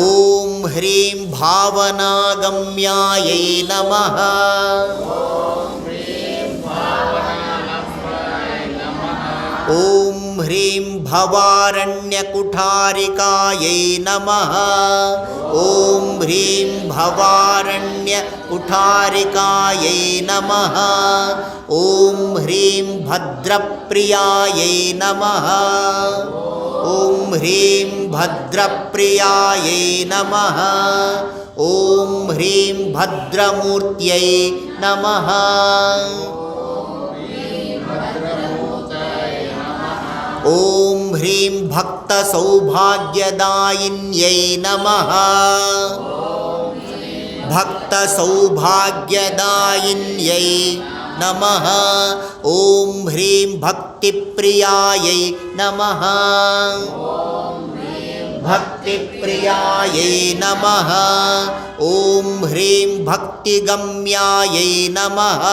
Speaker 1: ఓం హ్రీం భావనాగమ్యాయై నమః. ఓం హ్రీం భవారణ్యకుఠారికాయై నమః. ఓం హ్రీం భవారణ్యకుఠారికాయై నమః. ఓం హ్రీం భద్రప్రియాయై నమః. ఓం హ్రీం భద్రప్రియాయై నమః. ఓం హ్రీం భద్రమూర్త్యై నమః. ఓం హ్రీం భక్తసౌభాగ్యదాయిన్యై నమః. భక్తసౌభాగ్యదాయిన్యై నమః. ఓం హ్రీం భక్తిప్రియాయై నమః. భక్తిప్రియాయై నమః. ఓం హ్రీం భక్తిగమ్యాయై నమః.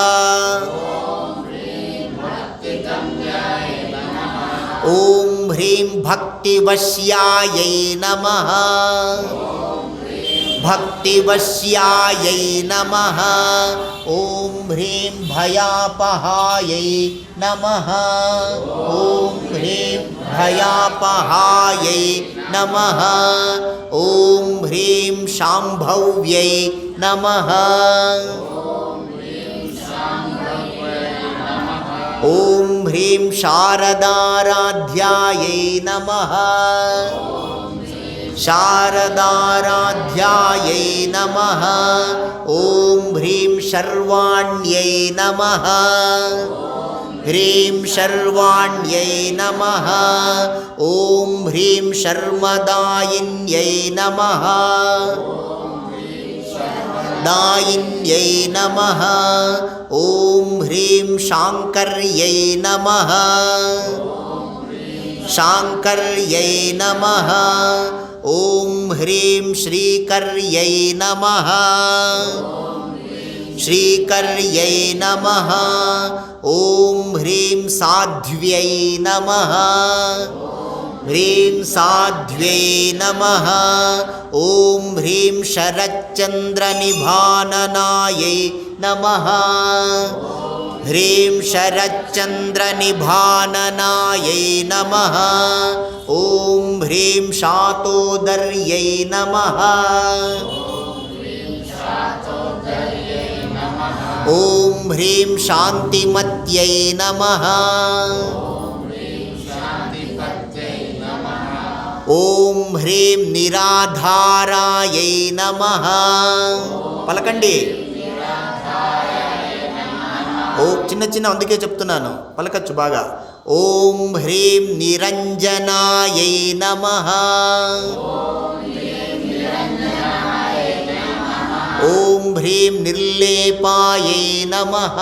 Speaker 1: ఓం హ్రీం భక్తివశ్యాయై నమః. భక్తివశ్యాయై నమః. ఓం హ్రీం భయాపహాయై నమః. ఓం హ్రీం భయాపహాయై నమః. ఓం హ్రీం శాంభవ్యై నమః. ఓం హ్రీం శారదారాధ్యాయై నమః. శారదారాధ్యాయై నమః. ఓం హ్రీం శర్వాణ్యై నమః. హ్రీం శర్వాణ్యై నమః. ఓం హ్రీం శర్మదాయిన్యై నమః. దాయిన్యై నమః. ॐ ह्रीं शाङ्कर्यै नमः शाङ्कर्यै नमः ॐ ह्रीं श्रीकर्यै नमः श्रीकर्यै नमः ॐ ह्रीं साध्व्यै नमः ह्रीं साध्व्यै नमः ॐ ह्रीं शरच्चन्द्रनिभाननायै नमः ह्रीं शरच्चन्द्रनिभाननायै नमः ॐ ह्रीं शातोदर्यै नमः ॐ ह्रीं शान्तिमत्यै नमः ॐ ह्रीं निराधारायै नमः పలకండి ఓ చిన్న చిన్న అందుకే చెప్తున్నాను పలకచ్చు బాగా ఓం హ్రీం నిరంజనాయై నమః ఓం హ్రీం నిర్లేపాయై నమః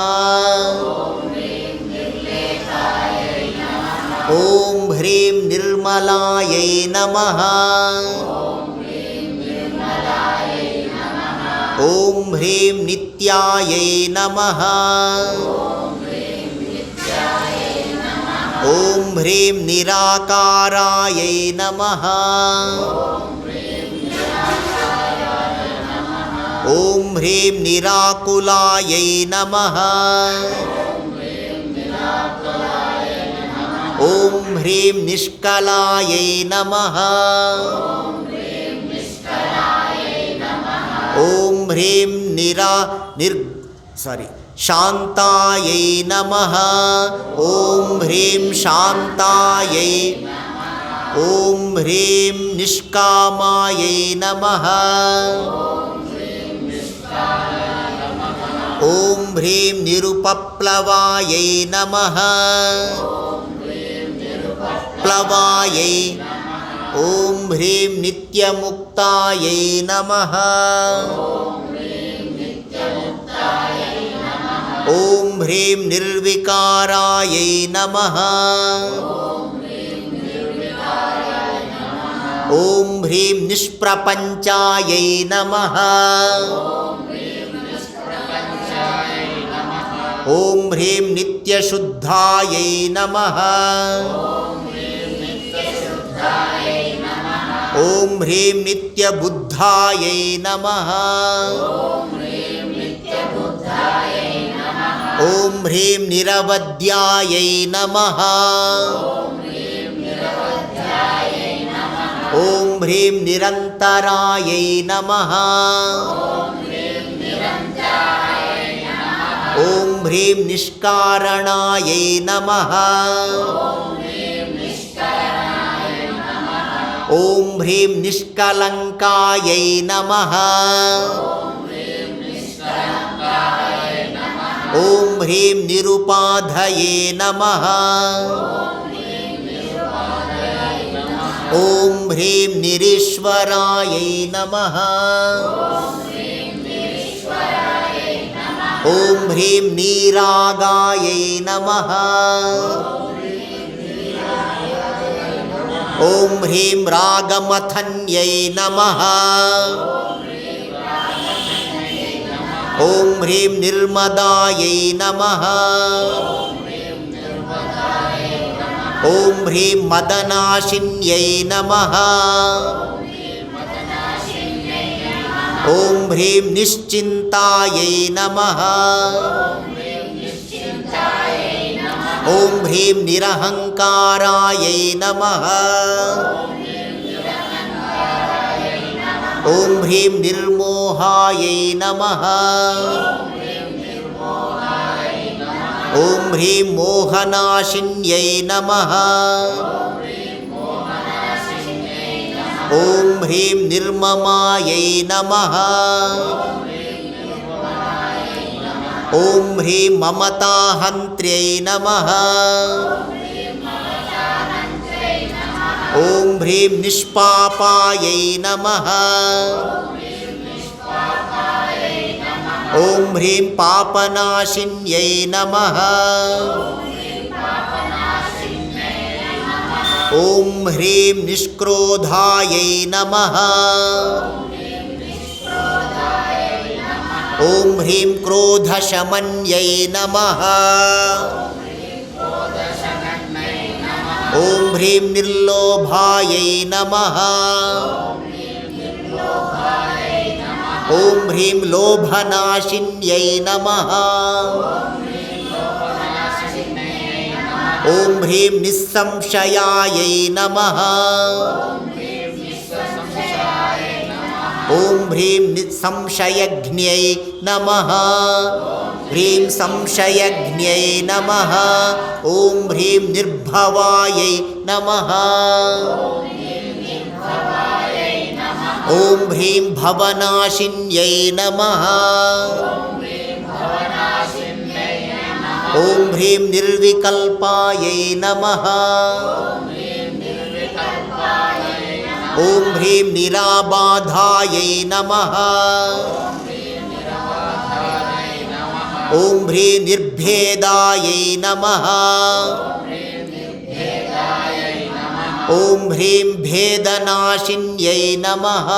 Speaker 1: ఓం హ్రీం నిర్మలాయై నమః ఓం హ్రీం నిత్యాయై నమః ఓం హ్రీం నిరాకారాయై నమః ఓం హ్రీం నిరాకులాయై నమః ఓం హ్రీం నిష్కలాయై నమః ఓం హ్రీం శాంతాయై నమః ఓం హ్రీం శాంతాయై ఓం హ్రీం నిష్కామాయై నమః ఓం హ్రీం నిరుపప్లవాయై నమః ప్లవాయై ఓం హ్రీం నిత్యముక్తాయై నమః ఓం హ్రీం నిర్వికారాయై నమః ఓం హ్రీం నిష్ప్రపంచాయై నమః ఓం హ్రీం నిత్యశుద్ధాయై నమః ఓం హ్రీం నిత్యబుద్ధాయై నమః ఓం హ్రీం నిరవధ్యాయై నమః ఓం హ్రీం నిరంతరాయై నమః ఓం హ్రీం నిష్కారణాయై నమః ఓం హ్రీం నిష్కలంకాయై నమః ఓం హ్రీం నిరుపాధయే నమః ఓం హ్రీం నిరీశ్వరాయై నమః ఓం హ్రీం నీరాగాయై నమః ఓం హ్రీం రాగమథన్యై నమః ఓం హ్రీం నిర్మదాయై నమః ఓం హ్రీం మదనాశిన్యై నమః ఓం హ్రీం నిశ్చింతాయై నమః ఓం హ్రీం నిరహంకారాయై నమః ఓం హ్రీం నిర్మోహాయై నమః ఓం హ్రీం మోహనాశిన్యై నమః ఓం హ్రీం నిర్మమాయై నమః ఓం హ్రీం మమతాహంత్ర్యై నమః ఓం హ్రీం నిష్పాపాయై నమః ఓం హ్రీం పాపనాశిన్యై నమః. ఓం హ్రీం నిష్క్రోధాయై నమః. ఓం హ్రీం క్రోధశమన్యై నమః. ఓం హ్రీం నిర్లోభాయై నమః. ఓం హ్రీం లోభనాశిన్యై నమః. ఓం హ్రీం నిస్సంశయాయై నమః. ఓం హ్రీం సంశయజ్ఞై నమః. హ్రీం సంశయజ్ఞై నమః. ఓం హ్రీం నిర్భవాయై నమః. ఓం హ్రీం భవనాశిన్యై నమః. ఓం హ్రీం నిర్వికల్పాయై నమః. ఓం హ్రీం నిరాబాధాయై నమః. ఓం హ్రీం నిర్భేదాయై నమః. ఓం హ్రీం భేదనాశిన్యై నమః.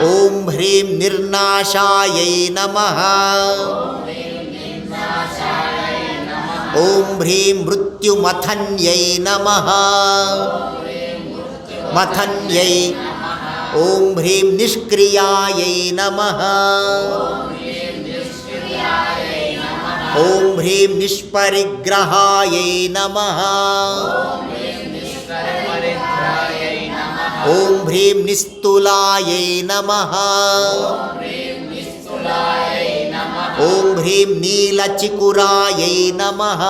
Speaker 1: ఓం హ్రీం నిర్నాశాయై నమః. ఓం హ్రీం మృత్యుమథన్యై నమః. మథన్యై. ఓం హ్రీం నిష్క్రియాయై నమః. ఓం హ్రీం నిష్పరిగ్రహాయై నమః. ఓం హ్రీం నిస్తులాయై నమః. ఓం హ్రీం నీలచికురాయై నమః.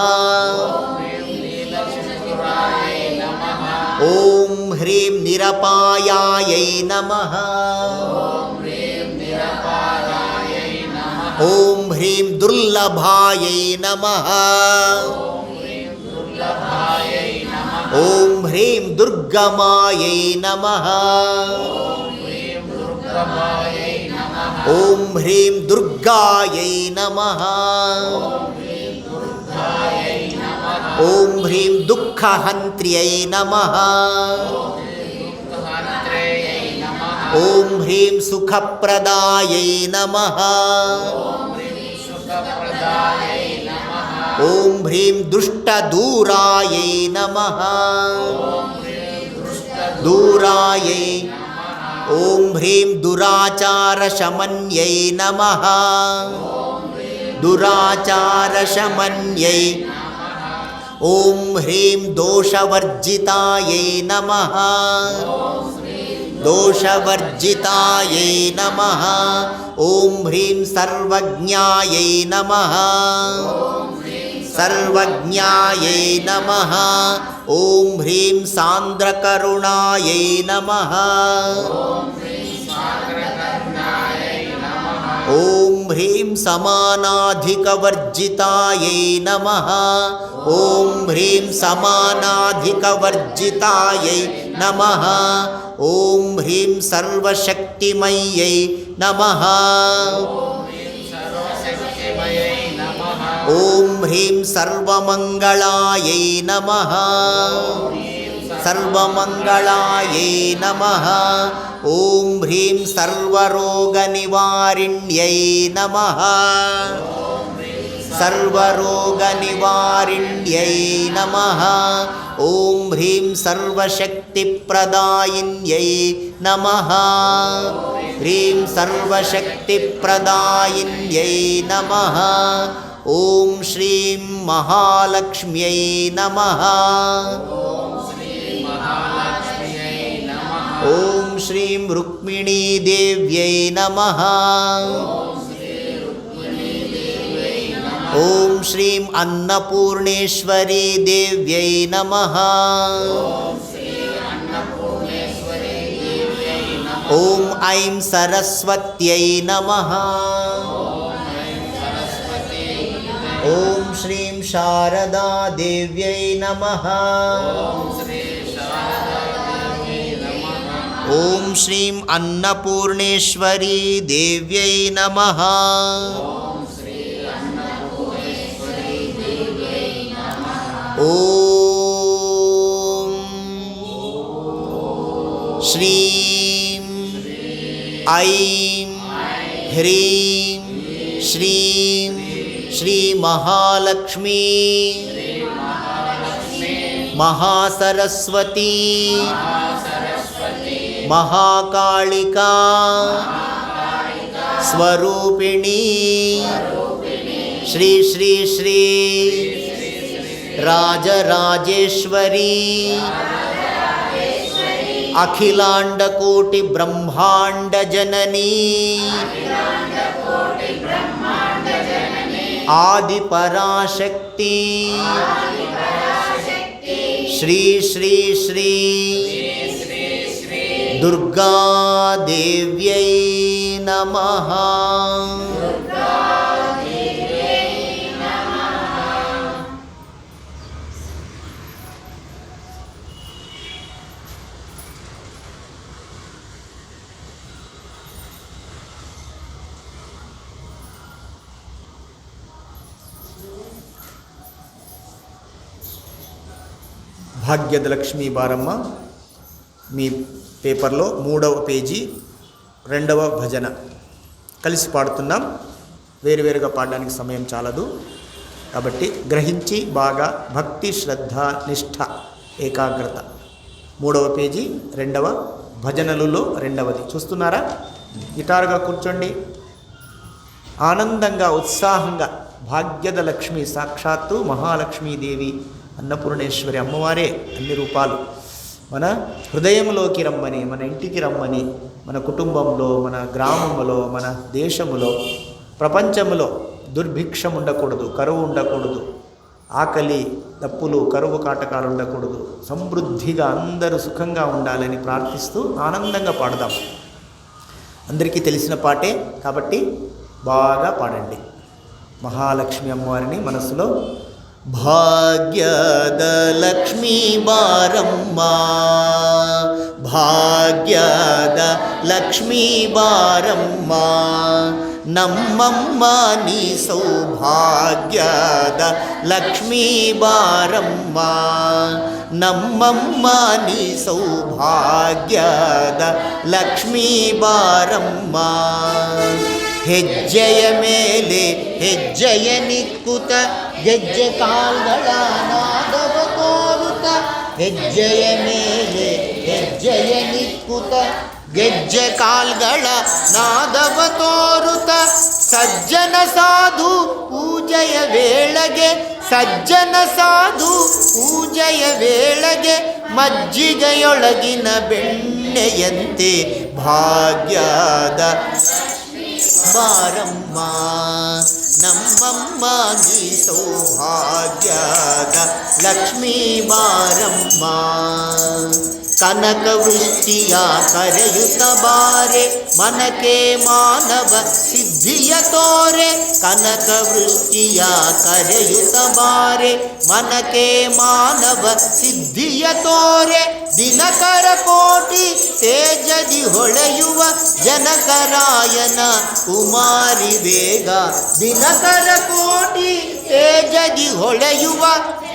Speaker 1: ఓం హ్రీం నిరపాయాయై నమః. ఓం హ్రీం దుర్లభాయై నమః. ఓం హ్రీం దుర్గమాయై నమః. ఓం హ్రీం దుర్గాయై నమః. ఓం హ్రీం దుఃఖహంత్ర్యై నమః. ఓం హ్రీం సుఖప్రదాయై నమః. ఓం హ్రీం దుష్టదూరాయై నమః. దూరాయై. ఓం హ్రీం దురాచారశమన్యై నమః. దురాచారశమన్యై. ఓం హ్రీం దోషవర్జితాయై నమః. దోషవర్జితాయై నమః. ఓం హ్రీం సర్వజ్ఞాయై నమః. సర్వజ్ఞాయై నమః. ఓం హ్రీం సాంద్రకరుణాయై నమః. ఓం హ్రీం సమానాధికవర్జితాయై నమః. ఓం హ్రీం సమానాధికవర్జితాయై నమః. ఓం హ్రీం సర్వశక్తిమయ్యై నమః. ఓం హ్రీం సర్వమంగళాయై నమః. సర్వమంగళాయై నమః. ఓం హ్రీం సర్వరోగనివారిణ్యై నమః. సర్వరోగనివారిణ్యై నమః. ఓం హ్రీం సర్వశక్తిప్రదాయిన్యై నమః. హ్రీం సర్వశక్తిప్రదాయిన్యై నమః. ఓం శ్రీం మహాలక్ష్మ్యై నమః. ఓం శ్రీం రుక్మిణీదేవ్యై నమః. ఓం శ్రీం అన్నపూర్ణేశ్వరీ దేవ్యై నమః. ఓం ఐం సరస్వత్యై నమః. ఓం శ్రీం శారదా దేవ్యై నమః. ఓం శ్రీం అన్నపూర్ణేశ్వరీ దేవ్యై నమః. ఓం శ్రీం ఐం హ్రీం శ్రీం శ్రీ మహాలక్ష్మీ మహాసరస్వతీ మహాకాళికా స్వరూపిణీ శ్రీ శ్రీ శ్రీ రాజరాజేశ్వరీ అఖిలాండకోటి బ్రహ్మాండ జననీ ఆది పరాశక్తి శ్రీ శ్రీ శ్రీ దుర్గాదేవ్యై నమః. భాగ్యదలక్ష్మీ బారమ్మ మీ పేపర్లో 3వ పేజీ 2వ భజన కలిసి పాడుతున్నాం. వేరువేరుగా పాడడానికి సమయం చాలదు కాబట్టి గ్రహించి బాగా భక్తి శ్రద్ధ నిష్ఠ ఏకాగ్రత. 3వ పేజీ 2వ భజనలలో 2వది చూస్తున్నారా? గిటారుగా కూర్చోండి. ఆనందంగా ఉత్సాహంగా భాగ్యద లక్ష్మి సాక్షాత్తు మహాలక్ష్మీదేవి అన్నపూర్ణేశ్వరి అమ్మవారే అన్ని రూపాలు మన హృదయంలోకి రమ్మని, మన ఇంటికి రమ్మని, మన కుటుంబంలో, మన గ్రామంలో, మన దేశములో, ప్రపంచంలో దుర్భిక్షం ఉండకూడదు, కరువు ఉండకూడదు, ఆకలి తప్పులు కరువు కాటకాలు ఉండకూడదు, సమృద్ధిగా అందరూ సుఖంగా ఉండాలని ప్రార్థిస్తూ ఆనందంగా పాడదాం. అందరికీ తెలిసిన పాటే కాబట్టి బాగా పాడండి. మహాలక్ష్మి అమ్మవారిని మనసులో భాగ్యద లక్ష్మీ బారమ్మ, భాగ్యద లక్ష్మీ బారమ్మ, నమ్మమ్మ నీ సౌభాగ్యద లక్ష్మీ బారమ్మ, నమ్మమ్మ నీ సౌభాగ్యద ಲಕ್ಷ್ಮೀ ಬಾರಮ್ಮ. ಹೆಜ್ಜೆಯ ಮೇಲೆ ಹೆಜ್ಜೆಯ ನಿಕ್ಕುತ ಗೆಜ್ಜೆ ಕಾಲ್ಗಳ ನಾದವ ತೋರುತ, ಹೆಜ್ಜೆಯ ಮೇಲೆ ಹೆಜ್ಜೆಯ ನಿಕ್ಕುತ ಗೆಜ್ಜೆ ಕಾಲ್ಗಳ ನಾದವ ತೋರುತ, ಸಜ್ಜನ ಸಾಧು ಪೂಜೆಯ ವೇಳೆಗೆ, ಸಜ್ಜನ ಸಾಧು ಪೂಜೆಯ ವೇಳೆಗೆ ಮಜ್ಜಿಗೆಯೊಳಗಿನ ಬೆಣ್ಣೆಯಂತೆ ಭಾಗ್ಯದ ಬಾರಮ್ಮ, ನಮ್ಮಮ್ಮ ನೀ ಸೌಭಾಗ್ಯದ ಲಕ್ಷ್ಮೀ ಬಾರಮ್ಮ. ಕನಕ ವೃಷ್ಟಿಯ ಕರೆಯುತ್ತ ಬಾರೆ ಮನಕೆ ಮಾನವ ಸಿದ್ಧಿಯ ತೋರೆ, ಕನಕ ವೃಷ್ಟಿಯ ಕರೆಯುತ್ತ ಬಾರೆ ಮನಕೆ ಮಾನವ ಸಿದ್ಧಿಯ ತೋರೆ, ದಿನಕರ ಕೋಟಿ ತೇಜದಿ ಹೊಳೆಯುವ ಜನಕರಾಯನ ಕುಮಾರಿ ಬೇಗ, ದಿನಕರ ಕೋಟಿ ತೇಜದಿ ಹೊಳೆಯುವ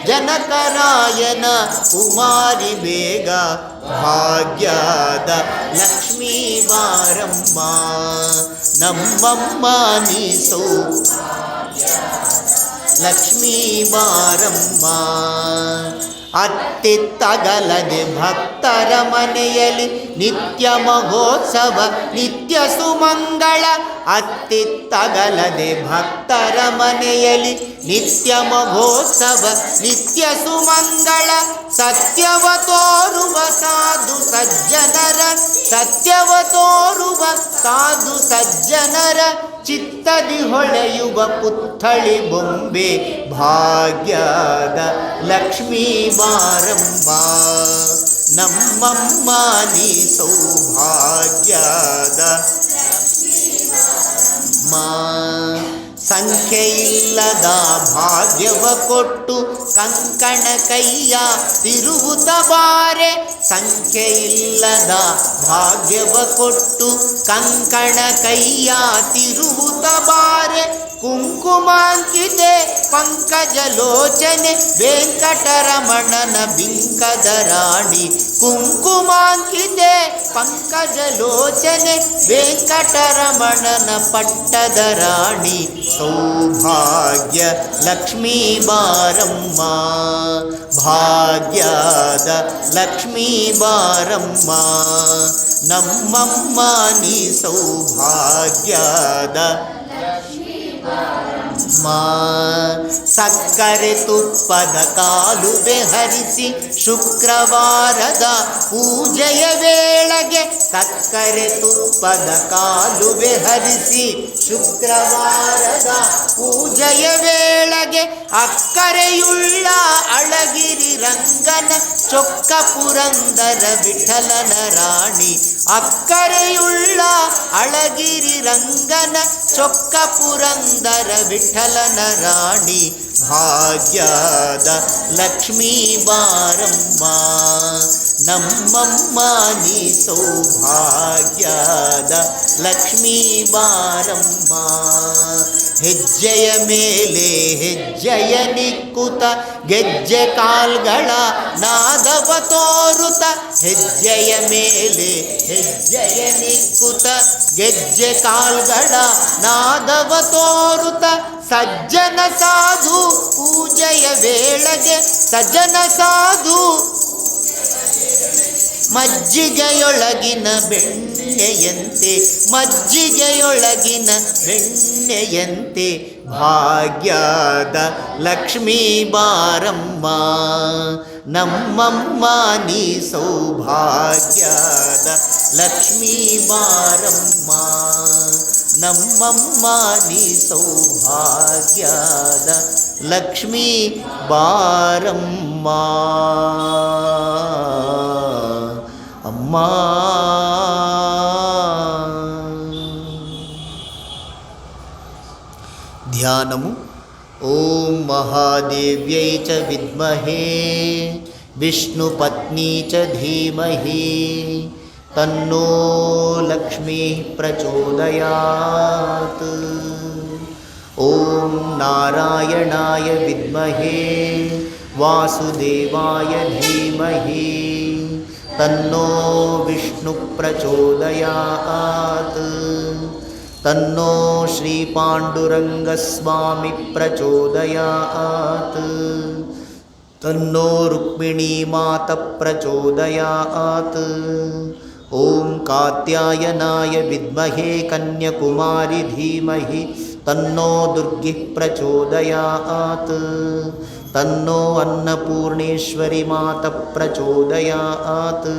Speaker 1: ಜನಕರಾಯನ ಕುಮಾರಿ ಬೇಗ, ಭಾಗ್ಯದ ಲಕ್ಷ್ಮೀ ಬಾರಮ್ಮ, ನಮ್ಮಮ್ಮ ನೀ ಲಕ್ಷ್ಮೀ ಬಾರಮ್ಮ. ಅತ್ತಿತ್ತಗಲದೆ ಭಕ್ತರ ಮನೆಯಲ್ಲಿ ನಿತ್ಯ ಮಹೋತ್ಸವ ನಿತ್ಯ ಸುಮಂಗಳ, ಅತ್ತಿತ್ತಗಲದೆ ಭಕ್ತರ ಮನೆಯಲ್ಲಿ ನಿತ್ಯ ಮಹೋತ್ಸವ ನಿತ್ಯ ಸುಮಂಗಳ, ಸತ್ಯವ ತೋರುವ ಸಾಧು ಸಜ್ಜನರ, ಸತ್ಯವ ತೋರುವ ಸಾಧು ಸಜ್ಜನರ ಚಿತ್ತದಿ ಹೊಳೆಯುವ ಪುತ್ಥಳಿ ಬೊಂಬೆ, ಭಾಗ್ಯದ ಲಕ್ಷ್ಮೀ ಬಾರಮ್ಮ, ನಮ್ಮಮ್ಮ ನೀ ಸೌಭಾಗ್ಯದ ಸಂಖ್ಯೆಯಿಲ್ಲದ ಭಾಗ್ಯವ ಕೊಟ್ಟು ಕಂಕಣ ಕೈಯ ತಿರುಗುತ್ತ ಬಾರೆ. ಸಂಖ್ಯೆಯಿಲ್ಲದ ಭಾಗ್ಯವ ಕೊಟ್ಟು ಕಂಕಣ ಕೈಯ ತಿರುಗುತ್ತ ಬಾರೆ. ಕುಂಕುಮಾಂಕಿತೆ ಪಂಕಜಲೋಚನೆ ವೆಂಕಟರಮಣನ ಬಿಂಕದ ರಾಣಿ. ಕುಂಕುಮಾಂಕಿತೆ ಪಂಕಜಲೋಚನೆ ವೆಂಕಟರಮಣನ ಪಟ್ಟದ ರಾಣಿ. ಸೌಭಾಗ್ಯ ಲಕ್ಷ್ಮೀ ಬಾರಮ್ಮ, ಭಾಗ್ಯದ ಲಕ್ಷ್ಮೀ ಬಾರಮ್ಮ. ನಮ್ಮಮ್ಮ ನೀ ಸೌಭಾಗ್ಯದ ಸಕ್ಕರೆ ತುಪ್ಪದ ಕಾಲುವೆ ಹರಿಸಿ ಶುಕ್ರವಾರದ ಪೂಜೆಯ ವೇಳೆಗೆ. ಸಕ್ಕರೆ ತುಪ್ಪದ ಕಾಲುವೆ ಹರಿಸಿ ಶುಕ್ರವಾರದ ಪೂಜೆಯ ವೇಳೆಗೆ. ಅಕ್ಕರೆಯುಳ್ಳ ಅಳಗಿರಿ ರಂಗನ ಚೊಕ್ಕ ಪುರಂದರ ವಿಠಲನ ರಾಣಿ. ಅಕ್ಕರೆಯುಳ್ಳ ಅಳಗಿರಿ ರಂಗನ ಚೊಕ್ಕ ಪುರಂದರ ವಿಠಲನ ರಾಣಿ. ಭಾಗ್ಯದ ಲಕ್ಷ್ಮೀ ಬಾರಮ್ಮ, ನಮ್ಮಮ್ಮ ನೀ ಸೌಭಾಗ್ಯದ ಲಕ್ಷ್ಮೀ ಬಾರಮ್ಮ. ಹೆಜ್ಜೆಯ ಮೇಲೆ ಹೆಜ್ಜೆಯ ನಿಕ್ಕುತ ಗೆಜ್ಜೆ ಕಾಲ್ಗಳ ನಾದವ ತೋರುತ. ಹೆಜ್ಜೆಯ ಮೇಲೆ ಹೆಜ್ಜೆಯ ನಿಕ್ಕುತ ಗೆಜ್ಜೆ ಕಾಲ್ಗಳ ನಾದವ ತೋರುತ. ಸಜ್ಜನ ಸಾಧು ಪೂಜೆಯ ವೇಳೆಗೆ. ಸಜ್ಜನ ಸಾಧು ಮಜ್ಜಿಗೆಯೊಳಗಿನ ಬೆಣ್ಣೆಯಂತೆ, ಮಜ್ಜಿಗೆಯೊಳಗಿನ ಬೆಣ್ಣೆಯಂತೆ. ಭಾಗ್ಯದ ಲಕ್ಷ್ಮೀ ಬಾರಮ್ಮ, ನಮ್ಮಮ್ಮ ನೀ ಸೌಭಾಗ್ಯದ ಲಕ್ಷ್ಮೀ ಬಾರಮ್ಮ. ನಮ್ಮಮ್ಮ ನೀ ಸೌಭಾಗ್ಯದ ಲಕ್ಷ್ಮೀ ಬಾರಮ್ಮ. ಅಮ್ಮ ಧ್ಯಾನము. ಓಂ ಮಹಾದೇವ್ಯೈ ಚ ವಿದ್ಮಹೇ ವಿಷ್ಣುಪತ್ನಿ ಚ ಧೀಮಹಿ ತನ್ನೋ ಲಕ್ಷ್ಮೀ ಪ್ರಚೋದಯಾತ್. ಓಂ ನಾರಾಯಣಾಯ ವಿದ್ಮಹೇ ವಾಸುದೇವಾಯ ಧೀಮಹಿ ತನ್ನೋ ವಿಷ್ಣು ಪ್ರಚೋದಯಾತ್. ತನ್ನೋ ಶ್ರೀ ಪಾಂಡುರಂಗಸ್ವಾಮಿ ಪ್ರಚೋದಯಾತ್. ತನ್ನೋ ರುಕ್ಮಿಣೀ ಮಾತ ಪ್ರಚೋದಯಾತ್. ಓಂ ಕಾತ್ಯಾಯನಾಯ ವಿದ್ಮಹೇ ಕನ್ಯಾಕುಮಾರಿ ಧೀಮಹಿ ತನ್ನೋ ದುರ್ಗಿ ಪ್ರಚೋದಯಾತ್. ತನ್ನೋ ಅನ್ನಪೂರ್ಣೇಶ್ವರಿ ಮಾತ ಪ್ರಚೋದಯಾತ್.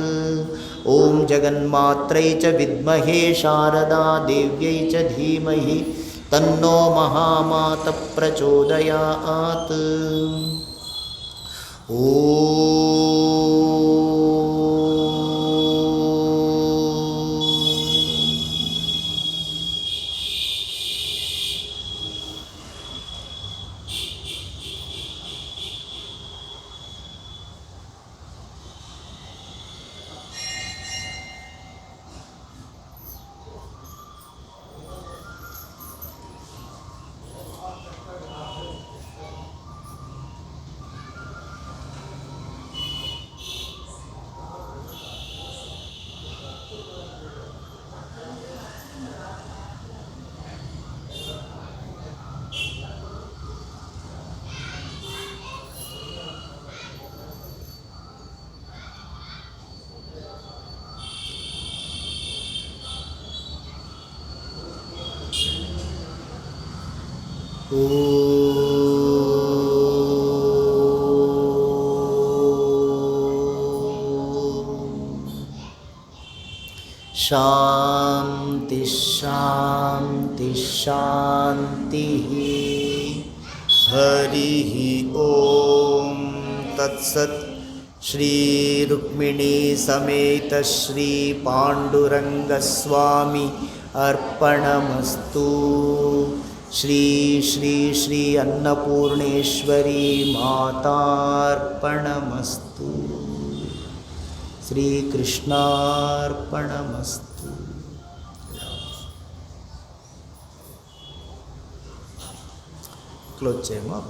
Speaker 1: ಓಂ ಜಗನ್ಮಾತ್ರೈ ಚ ವಿದ್ಮಹೇ ಶಾರದಾ ದೇವ್ಯೈ ಚ ಧೀಮಹಿ ತನ್ನೋ ಮಹಾಮಾತ ಪ್ರಚೋದಯಾತ್. शांति शांति शांति. हरि ओम तत्सत्. श्री रुक्मिणी समेत श्री पांडुरंग स्वामी अर्पणमस्तु. శ్రీ శ్రీ శ్రీ అన్నపూర్ణేశ్వరీ మాతార్పణమస్తు. శ్రీకృష్ణార్పణమస్తు. క్లోజ్ చేయమా.